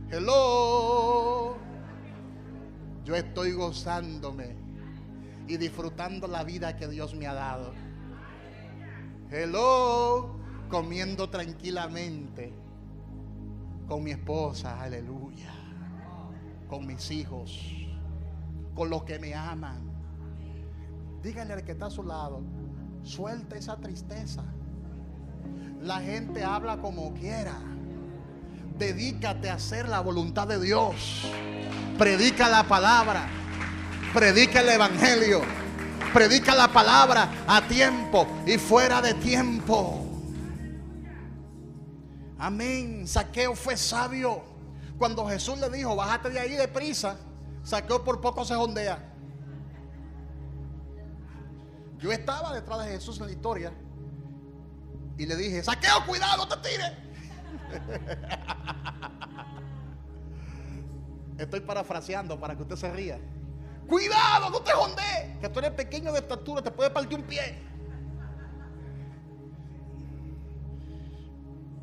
Hello. Yo estoy gozándome y disfrutando la vida que Dios me ha dado. Hello. Comiendo tranquilamente con mi esposa, aleluya, con mis hijos, con los que me aman. Dígale al que está a su lado: suelta esa tristeza. La gente habla como quiera. Dedícate a hacer la voluntad de Dios. Predica la palabra, predica el evangelio, predica la palabra a tiempo y fuera de tiempo. Amén. Zaqueo fue sabio. Cuando Jesús le dijo: bájate de ahí deprisa, Zaqueo por poco se jondea. Yo estaba detrás de Jesús en la historia y le dije: Zaqueo, cuidado, no te tires. Estoy parafraseando para que usted se ría. Cuidado, no te jondees, que tú eres pequeño de estatura, te puede partir un pie.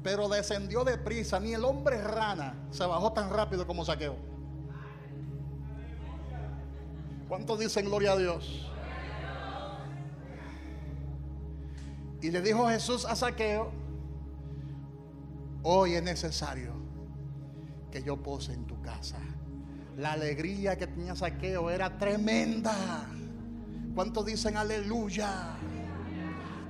Pero descendió deprisa. Ni el hombre rana se bajó tan rápido como Zaqueo. ¿Cuántos dicen gloria a Dios? Y le dijo Jesús a Zaqueo: hoy es necesario que yo pose en tu casa. La alegría que tenía Zaqueo era tremenda. ¿Cuántos dicen aleluya?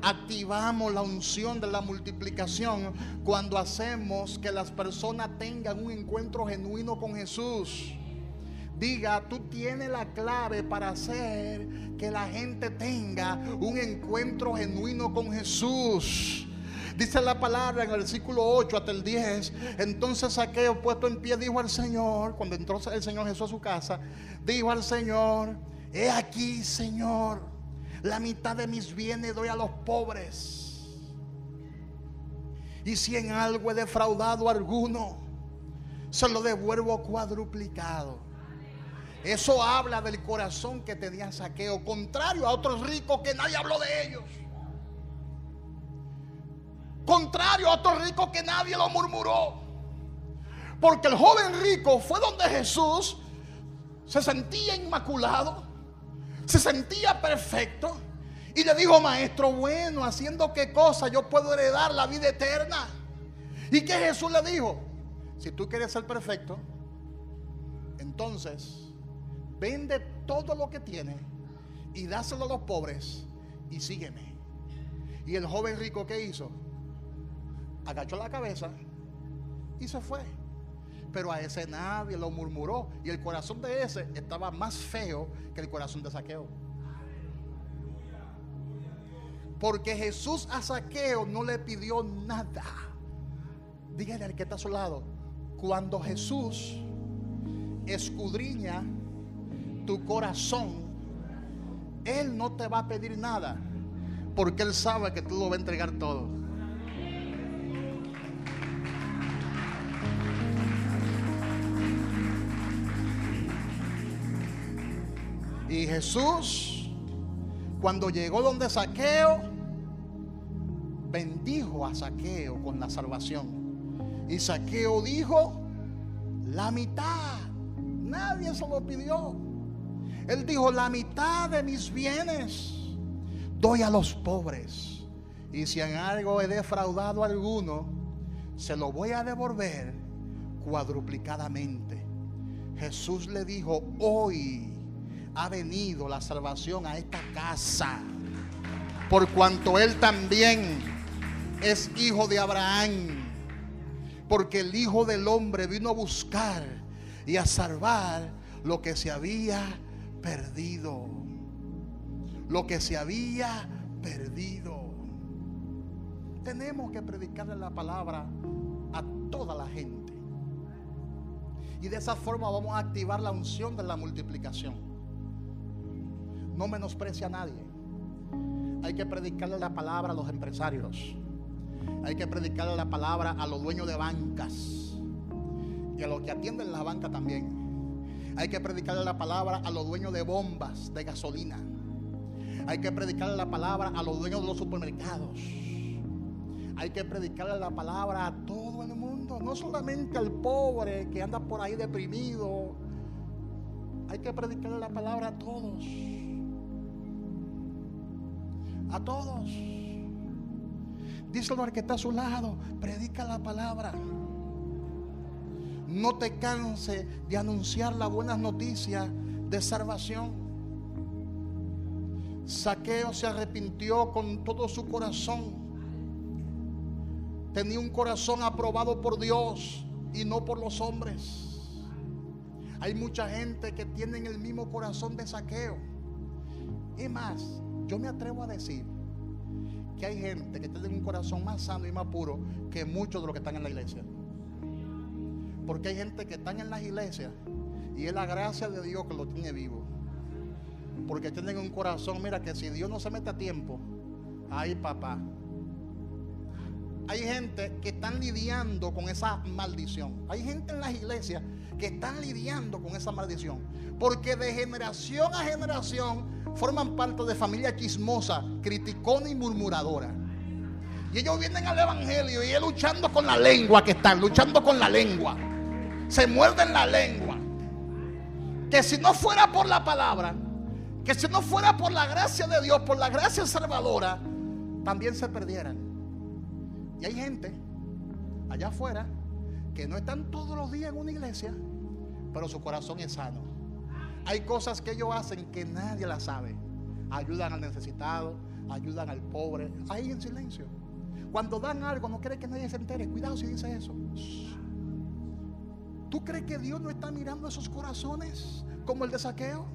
Activamos la unción de la multiplicación cuando hacemos que las personas tengan un encuentro genuino con Jesús. Diga: tú tienes la clave para hacer que la gente tenga un encuentro genuino con Jesús. Dice la palabra en el versículo 8 hasta el 10. Entonces Zaqueo, puesto en pie, dijo al Señor, cuando entró el Señor Jesús a su casa, dijo al Señor: he aquí, Señor, la mitad de mis bienes doy a los pobres, y si en algo he defraudado a alguno, se lo devuelvo cuadruplicado. Eso habla del corazón que tenía Zaqueo, contrario a otros ricos que nadie habló de ellos, contrario a otros ricos que nadie lo murmuró. Porque el joven rico fue donde Jesús, se sentía inmaculado, se sentía perfecto, y le dijo: maestro bueno, ¿haciendo qué cosa yo puedo heredar la vida eterna? Y que Jesús le dijo: si tú quieres ser perfecto, entonces vende todo lo que tienes y dáselo a los pobres y sígueme. Y el joven rico, ¿qué hizo? Agachó la cabeza y se fue. Pero a ese nadie lo murmuró, y el corazón de ese estaba más feo que el corazón de Zaqueo. Porque Jesús a Zaqueo no le pidió nada. Dígale al que está a su lado: cuando Jesús escudriña tu corazón, Él no te va a pedir nada, porque Él sabe que tú lo vas a entregar todo. Y Jesús, cuando llegó donde Zaqueo, bendijo a Zaqueo con la salvación. Y Zaqueo dijo: la mitad. Nadie se lo pidió. Él dijo: la mitad de mis bienes doy a los pobres, y si en algo he defraudado a alguno, se lo voy a devolver cuadruplicadamente. Jesús le dijo: hoy ha venido la salvación a esta casa, por cuanto él también es hijo de Abraham. Porque el Hijo del Hombre vino a buscar y a salvar lo que se había perdido. Lo que se había perdido. Tenemos que predicarle la palabra a toda la gente, y de esa forma vamos a activar la unción de la multiplicación. No menosprecie a nadie. Hay que predicarle la palabra a los empresarios. Hay que predicarle la palabra a los dueños de bancas y a los que atienden la banca también. Hay que predicarle la palabra a los dueños de bombas de gasolina. Hay que predicarle la palabra a los dueños de los supermercados. Hay que predicarle la palabra a todo el mundo, no solamente al pobre que anda por ahí deprimido. Hay que predicarle la palabra a todos. A todos. Díselo al que está a su lado: predica la palabra. No te canses de anunciar las buenas noticias de salvación. Zaqueo se arrepintió con todo su corazón. Tenía un corazón aprobado por Dios y no por los hombres. Hay mucha gente que tienen el mismo corazón de Zaqueo. Y más, yo me atrevo a decir que hay gente que tiene un corazón más sano y más puro que muchos de los que están en la iglesia. Porque hay gente que están en las iglesias y es la gracia de Dios que lo tiene vivo. Porque tienen un corazón, mira, que si Dios no se mete a tiempo, ay papá. Hay gente que están lidiando con esa maldición. Hay gente en las iglesias que están lidiando con esa maldición, porque de generación a generación forman parte de familia chismosa, criticona y murmuradora. Y ellos vienen al evangelio y es luchando con la lengua, que están luchando con la lengua. Se muerden la lengua. Que si no fuera por la palabra, que si no fuera por la gracia de Dios, por la gracia salvadora, también se perdieran. Y hay gente allá afuera que no están todos los días en una iglesia, pero su corazón es sano. Hay cosas que ellos hacen que nadie las sabe. Ayudan al necesitado, ayudan al pobre, ahí en silencio. Cuando dan algo no quiere que nadie se entere. Cuidado si dice eso. ¿Tú crees que Dios no está mirando esos corazones como el de Zaqueo?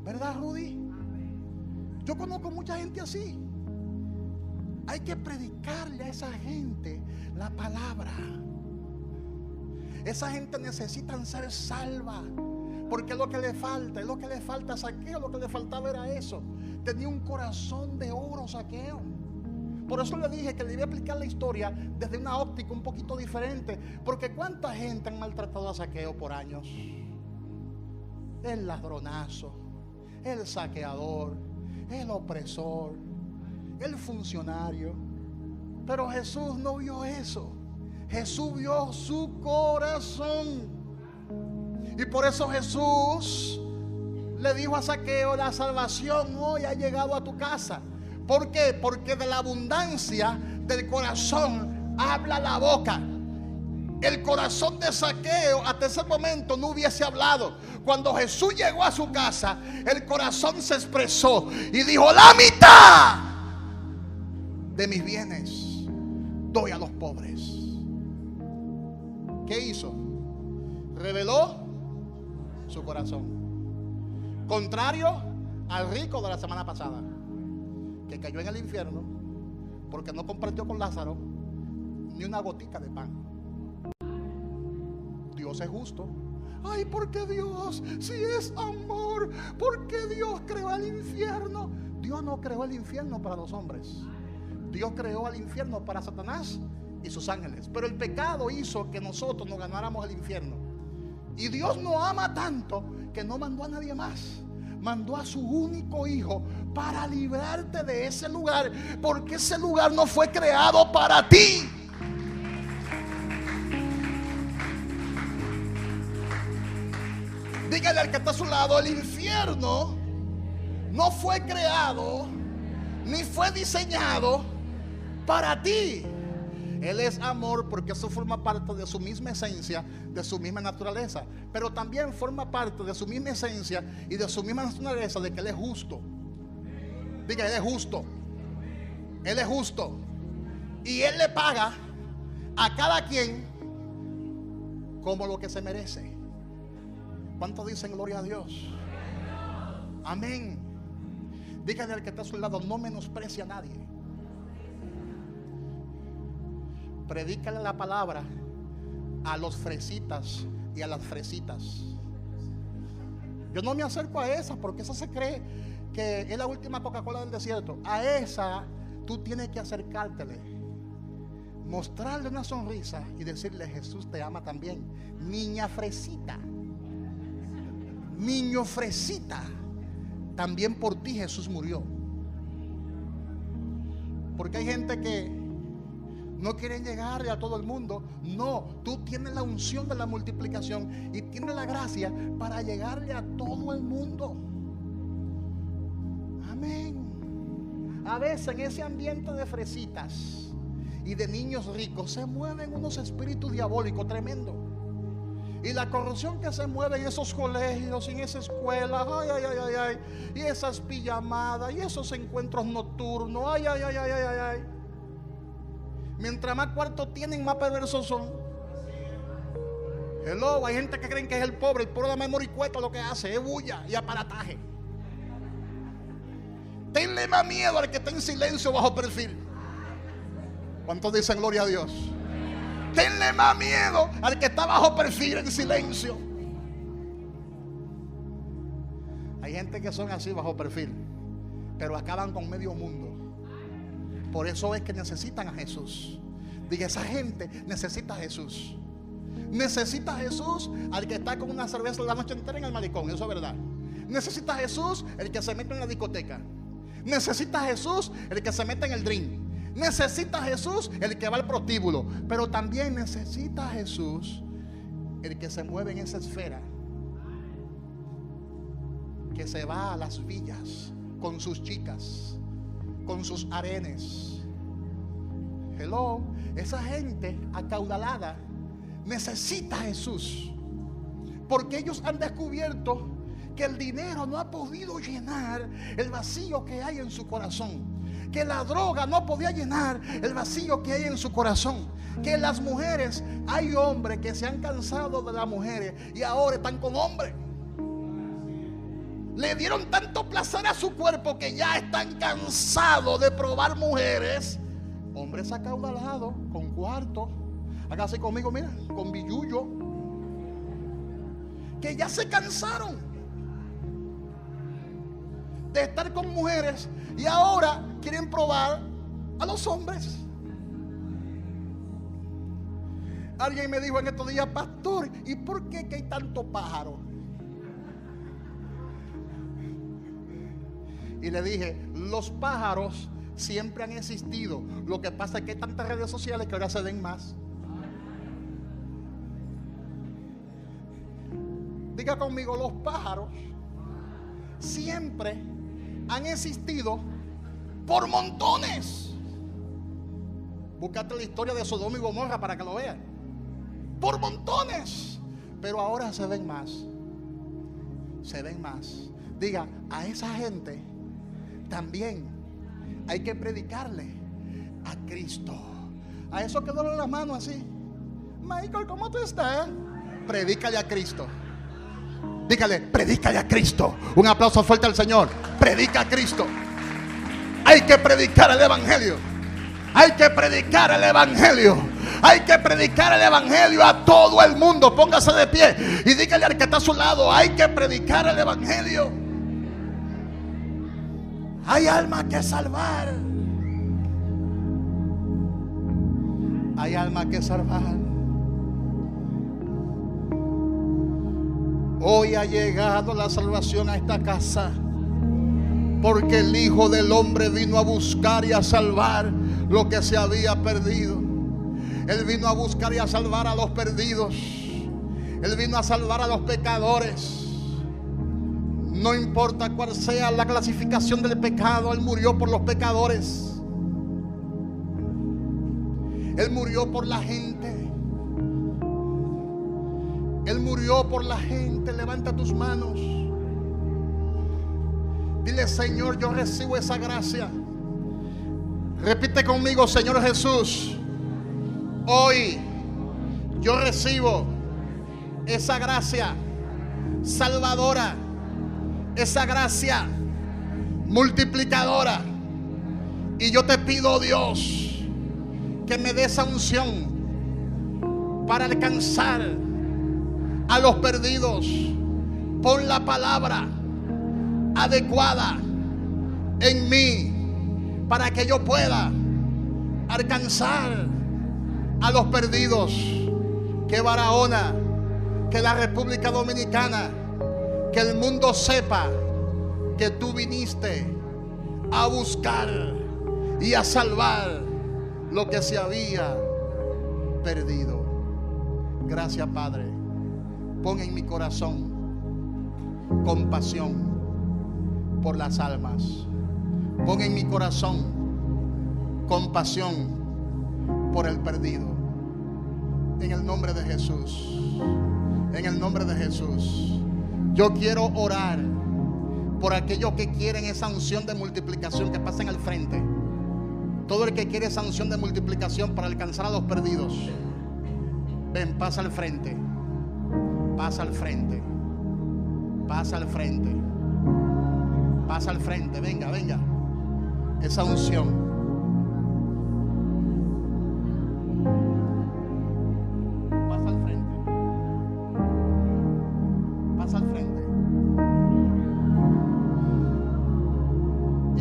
¿Verdad, Rudy? Yo conozco mucha gente así. Hay que predicarle a esa gente la palabra. Esa gente necesita ser salva, porque es lo que le falta, es lo que le falta a Zaqueo. Lo que le faltaba era eso. Tenía un corazón de oro Zaqueo. Por eso le dije que le iba a explicar la historia desde una óptica un poquito diferente, porque cuánta gente han maltratado a Zaqueo por años. El ladronazo, el saqueador, el opresor, el funcionario. Pero Jesús no vio eso. Jesús vio su corazón. Y por eso Jesús le dijo a Zaqueo: la salvación hoy ha llegado a tu casa. ¿Por qué? Porque de la abundancia del corazón habla la boca. El corazón de Zaqueo hasta ese momento no hubiese hablado. Cuando Jesús llegó a su casa, el corazón se expresó y dijo: la mitad de mis bienes doy a los pobres. ¿Qué hizo? Reveló su corazón. Contrario al rico de la semana pasada, que cayó en el infierno porque no compartió con Lázaro ni una gotica de pan. Dios es justo. Ay, ¿por qué Dios? Si es amor, ¿por qué Dios creó el infierno? Dios no creó el infierno para los hombres. Dios creó el infierno para Satanás y sus ángeles. Pero el pecado hizo que nosotros nos ganáramos el infierno. Y Dios nos ama tanto que no mandó a nadie más. Mandó a su único hijo para librarte de ese lugar, porque ese lugar no fue creado para ti. Dígale al que está a su lado: el infierno no fue creado ni fue diseñado para ti. Él es amor, porque eso forma parte de su misma esencia, de su misma naturaleza. Pero también forma parte de su misma esencia y de su misma naturaleza de que Él es justo. Diga: Él es justo. Él es justo. Y Él le paga a cada quien como lo que se merece. ¿Cuántos dicen gloria a Dios? Amén. Dígale al que está a su lado: no menosprecia a nadie. Predícale la palabra a los fresitas y a las fresitas. Yo no me acerco a esa, porque esa se cree que es la última Coca-Cola del desierto. A esa tú tienes que acercártele, mostrarle una sonrisa y decirle: Jesús te ama también. Niña fresita, niño fresita, también por ti Jesús murió. Porque hay gente que no quieren llegarle a todo el mundo. No, tú tienes la unción de la multiplicación y tienes la gracia para llegarle a todo el mundo. Amén. A veces en ese ambiente de fresitas y de niños ricos se mueven unos espíritus diabólicos tremendos. Y la corrupción que se mueve en esos colegios, en esas escuelas, ay, ay, ay, ay, ay, y esas pijamadas y esos encuentros nocturnos, ay, ay, ay, ay, ay, ay. Mientras más cuartos tienen, más perversos son. Hello, hay gente que creen que es el pobre de memoricueta lo que hace es bulla y aparataje. Tenle más miedo al que está en silencio bajo perfil. ¿Cuántos dicen gloria a Dios? Tenle más miedo al que está bajo perfil en silencio. Hay gente que son así bajo perfil, pero acaban con medio mundo. Por eso es que necesitan a Jesús. Diga: esa gente necesita a Jesús. Necesita a Jesús al que está con una cerveza la noche entera en el malecón. Eso es verdad. Necesita a Jesús el que se mete en la discoteca. Necesita a Jesús el que se mete en el drink. Necesita a Jesús el que va al prostíbulo. Pero también necesita a Jesús el que se mueve en esa esfera, que se va a las villas con sus chicas, con sus harenes. Hello, esa gente acaudalada necesita a Jesús, porque ellos han descubierto que el dinero no ha podido llenar el vacío que hay en su corazón, que la droga no podía llenar el vacío que hay en su corazón, que las mujeres, hay hombres que se han cansado de las mujeres y ahora están con hombres. Le dieron tanto placer a su cuerpo que ya están cansados de probar mujeres. Hombres acaudalados, con cuartos, hágase conmigo, mira, con billullo, que ya se cansaron de estar con mujeres y ahora quieren probar a los hombres. Alguien me dijo en estos días: pastor, ¿y por qué que hay tanto pájaro? Y le dije: los pájaros siempre han existido. Lo que pasa es que hay tantas redes sociales que ahora se ven más. Diga conmigo: los pájaros siempre han existido por montones. Búscate la historia de Sodoma y Gomorra para que lo vean. Por montones. Pero ahora se ven más. Se ven más. Diga: a esa gente también hay que predicarle a Cristo. A eso que duele la mano así: Michael, ¿cómo tú estás? Predícale a Cristo. Dígale: predícale a Cristo. Un aplauso fuerte al Señor. Predica a Cristo. Hay que predicar el evangelio. Hay que predicar el evangelio. Hay que predicar el evangelio a todo el mundo. Póngase de pie y dígale al que está a su lado: hay que predicar el evangelio. Hay alma que salvar. Hay alma que salvar. Hoy ha llegado la salvación a esta casa, porque el Hijo del Hombre vino a buscar y a salvar lo que se había perdido. Él vino a buscar y a salvar a los perdidos. Él vino a salvar a los pecadores. No importa cuál sea la clasificación del pecado, Él murió por los pecadores. Él murió por la gente. Él murió por la gente. Levanta tus manos. Dile: Señor, yo recibo esa gracia. Repite conmigo: Señor Jesús, hoy yo recibo esa gracia salvadora, esa gracia multiplicadora. Y yo te pido, Dios, que me dé esa unción para alcanzar a los perdidos. Pon la palabra adecuada en mí para que yo pueda alcanzar a los perdidos. Que Barahona, que la República Dominicana, que el mundo sepa que tú viniste a buscar y a salvar lo que se había perdido. Gracias, Padre. Pon en mi corazón compasión por las almas. Pon en mi corazón compasión por el perdido. En el nombre de Jesús. En el nombre de Jesús. Yo quiero orar por aquellos que quieren esa unción de multiplicación, que pasen al frente. Todo el que quiere esa unción de multiplicación para alcanzar a los perdidos, ven, pasa al frente. Pasa al frente. Pasa al frente. Pasa al frente. Venga, venga. Esa unción. Pasa al frente. Pasa al frente.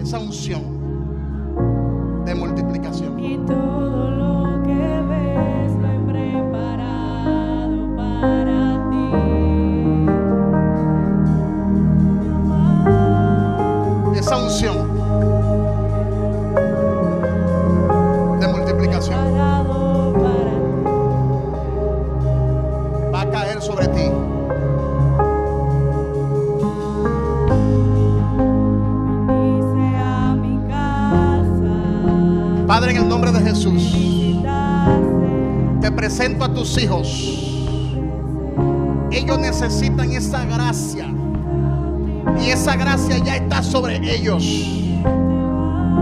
Esa unción de multiplicación. Y todo lo que ves lo he preparado para ti. Esa unción de multiplicación Preparado para va a caer sobre ti. ti. nombre de Jesús, te presento a tus hijos. Ellos necesitan esa gracia, y esa gracia ya está sobre ellos.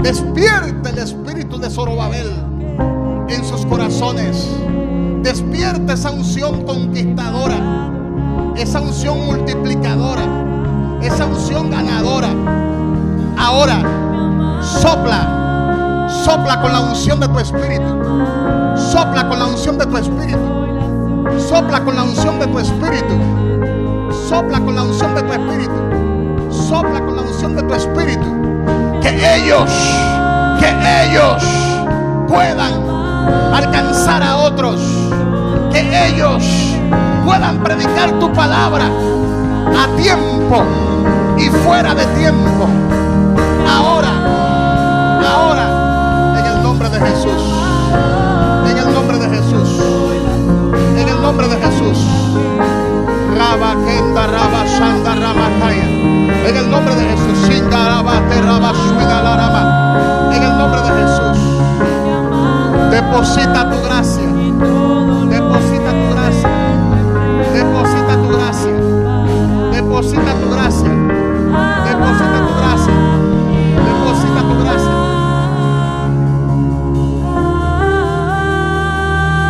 Despierta el espíritu de Zorobabel en sus corazones. Despierta esa unción conquistadora, esa unción multiplicadora, esa unción ganadora. Ahora sopla, sopla con la unción de tu espíritu. Sopla con la unción de tu espíritu. Sopla con la unción de tu espíritu. Sopla con la unción de tu espíritu. Sopla con la unción de tu espíritu. Que ellos puedan alcanzar a otros. Que ellos puedan predicar tu palabra a tiempo y fuera de tiempo. Ahora, en el nombre de Jesús. En el nombre de Jesús. En el nombre de Jesús. Raba Kenda Raba Shanda Rama Kaya. En el nombre de Jesús. Shinda Raba Te Raba Shuida La Rama. En el nombre de Jesús. Deposita tu gracia. Deposita tu gracia. Deposita tu gracia. Deposita tu gracia. Deposita tu gracia. Deposita tu gracia.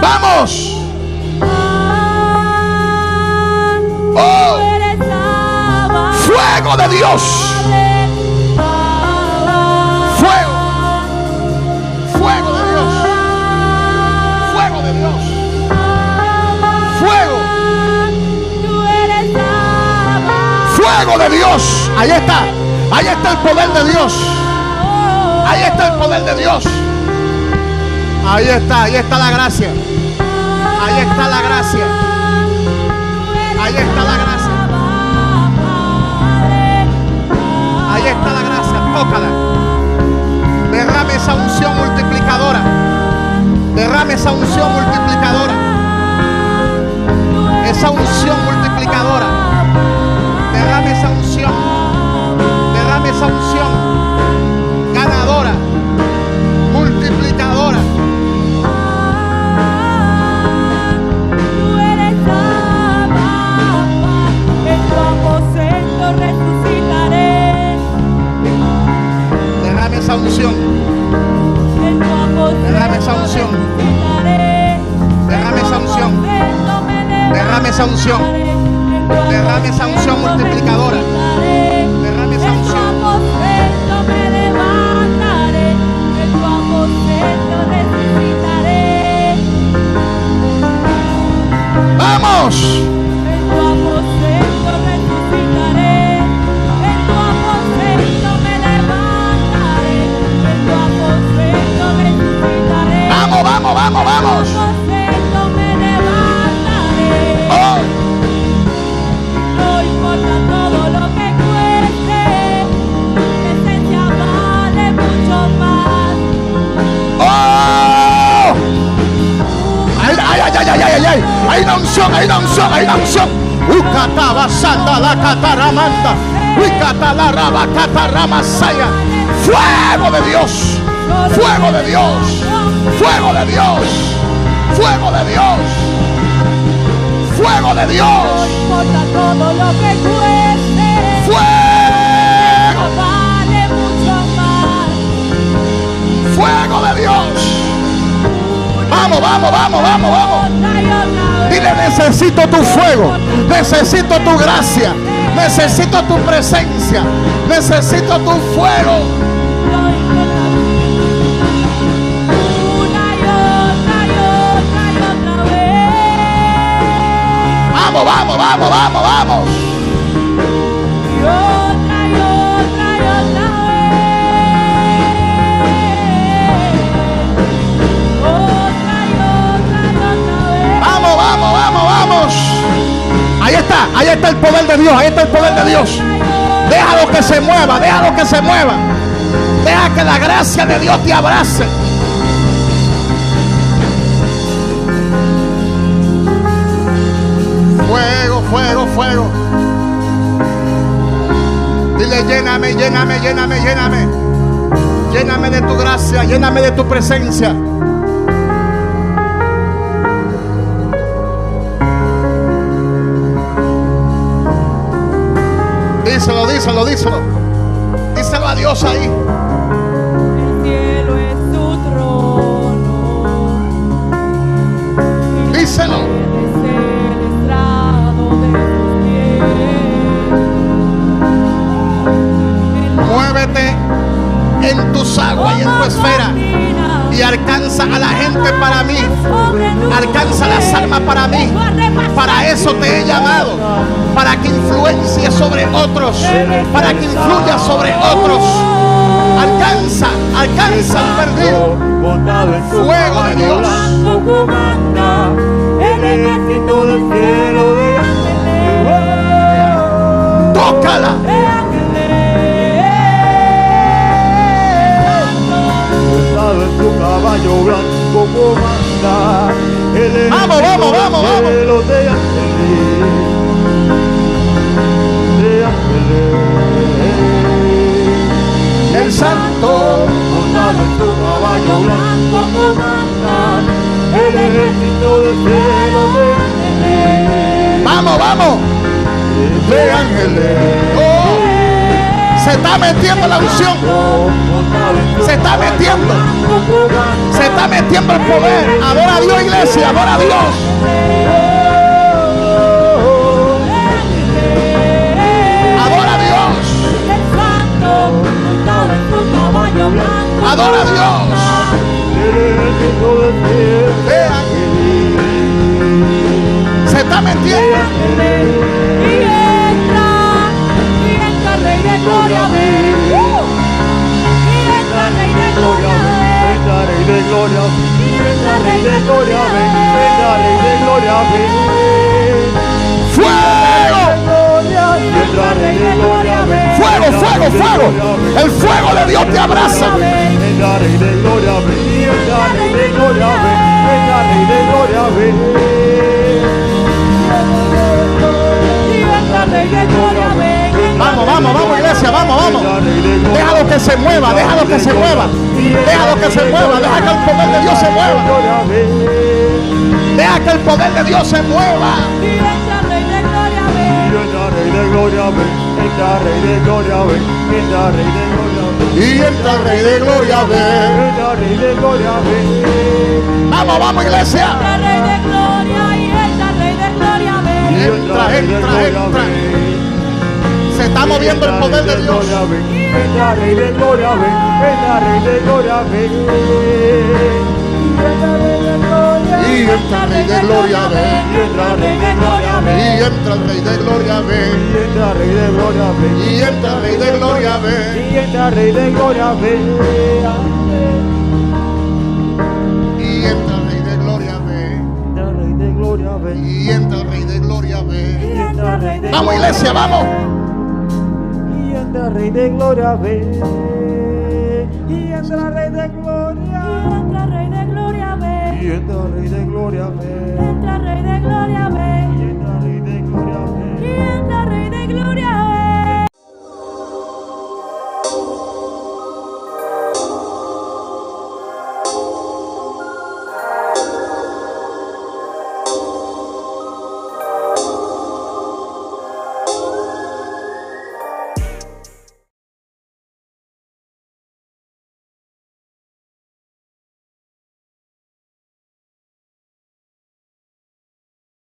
¡Vamos! ¡Oh! ¡Fuego de Dios! ¡Fuego! ¡¡Fuego de Dios! ¡Fuego de Dios! ¡Fuego! ¡Fuego de Dios! Ahí está. Ahí está el poder de Dios. Ahí está el poder de Dios. Ahí está la gracia. Ahí está la gracia. Ahí está la gracia. Ahí está la gracia. Tócala. Derrame esa unción multiplicadora. Derrame esa unción multiplicadora. Esa unción multiplicadora. Derrame esa unción. Derrame esa unción ganadora, multiplicadora. Tú eres Abba, en tu aposento resucitaré. Derrame esa unción. En tu aposento Derrame esa unción. resucitaré. Derrame esa unción. Derrame esa unción. Derrame esa unción multiplicadora. Derrame esa unción. Me levantaré, en tu aposento resucitaré. ¡Vamos! En tu aposento resucitaré, en tu aposento me levantaré, en tu aposento resucitaré. ¡Vamos, vamos, vamos, vamos! En tu aposento me levantaré. ¡Oh! No importa todo lo que cueste, tu presencia vale mucho más. ¡Oh! ¡Ay, ay, ay, ay, ay, ay, ay! ¡Hay una unción, hay una unción, hay una unción! ¡Ukataba sanda la cataramanda! ¡Ukata la raba cataramasaya! ¡Fuego de Dios! ¡Fuego de Dios! ¡Fuego de Dios! ¡Fuego de Dios! ¡Fuego de No Dios! importa todo lo que cueste, ¡Fuego! vale mucho más. ¡Fuego de Dios! ¡Vamos, vamos, vamos, vamos, vamos! Otra y otra vez. Dile, necesito tu fuego, necesito tu gracia, necesito tu presencia, necesito tu fuego. No importa. Una y otra y otra y otra vez. Vamos, vamos, vamos, vamos, vamos. Y otra y otra y otra vez. Otra y otra y otra vez. Vamos, vamos, vamos, vamos. Ahí está el poder de Dios, ahí está el poder de Dios. Déjalo que se mueva, déjalo que se mueva. Deja que la gracia de Dios te abrace. Fuego, fuego, fuego. Dile, lléname, lléname, lléname, lléname. Lléname de tu gracia, lléname de tu presencia. Díselo, díselo, díselo. Díselo a Dios ahí. El cielo es tu trono. Díselo. Es el estrado de tus pies. Muévete en tus aguas y en tu esfera y alcanza a la gente para mí. Alcanza las almas para mí. Para eso te he llamado, para que influencies sobre otros, para que influyas sobre otros. Alcanza, alcanza al perdido. Fuego de Dios. El ejército del cielo de Tócala. montado en tu caballo blanco comanda. El Vamos, vamos, vamos, vamos. cielo de ángeles, de ángeles. El santo. Montado en tu caballo blanco comanda. El ejército del cielo de ángeles, Vamos, vamos. de ángeles. Oh, se está metiendo la unción. Se está metiendo. Se está metiendo el poder. Adora a Dios, iglesia. Adora a Dios. Adora a Dios. Adora a Dios. Vean. Se está metiendo. Y entra Rey de Gloria, ven. Y entra Rey de Gloria, ven. Entra Rey de Gloria, Entra Rey de Gloria, Gloria, ven. Entra Rey de Gloria, ven. Fuego. Entra Rey de Gloria, ven. Fuego, fuego, fuego. El fuego de Dios te abraza. Entra Rey de Gloria, ven. Entra Rey de Gloria, ven. Entra Rey de Gloria, ven. Y entra Rey de Gloria, ven. Vamos, vamos, vamos, iglesia. Vamos, vamos. Déjalo que se mueva. Déjalo que se mueva. Déjalo que se mueva. Deja que el poder de Dios se mueva. Deja que el poder de Dios se mueva. Y entra Rey de Gloria, ven. Entra Rey de Gloria, ven. Entra Rey de Gloria, ven. Entra Rey de Gloria, ven. Y entra el Rey de Gloria, ven. Entra Rey de Gloria, ven. Vamos, vamos, iglesia. Entra Rey de Gloria, y entra Rey de Gloria, ven. Entra, entra, entra. Se está moviendo el poder de Dios. Entra Rey de Gloria, ven. Entra Rey de Gloria, ven. Y entra el Rey de Gloria, ven. Entra Rey de Gloria, Y ven. entra el Rey de Gloria, ven. Entra Rey de Gloria, ven. Y entra el Rey de Gloria, ven. Y entra Rey de Gloria, ven. Y entra el Rey de Gloria, ven. Entra Rey de Gloria, ven. Y entra el Rey de Gloria, ven. Entra Rey de Vamos, iglesia, vamos. Y entra Rey de Gloria, ven. Y entra Rey de Gloria. Entra Rey de Gloria, ven. Y entra Rey de Gloria, ven. Entra Rey de Gloria, ven.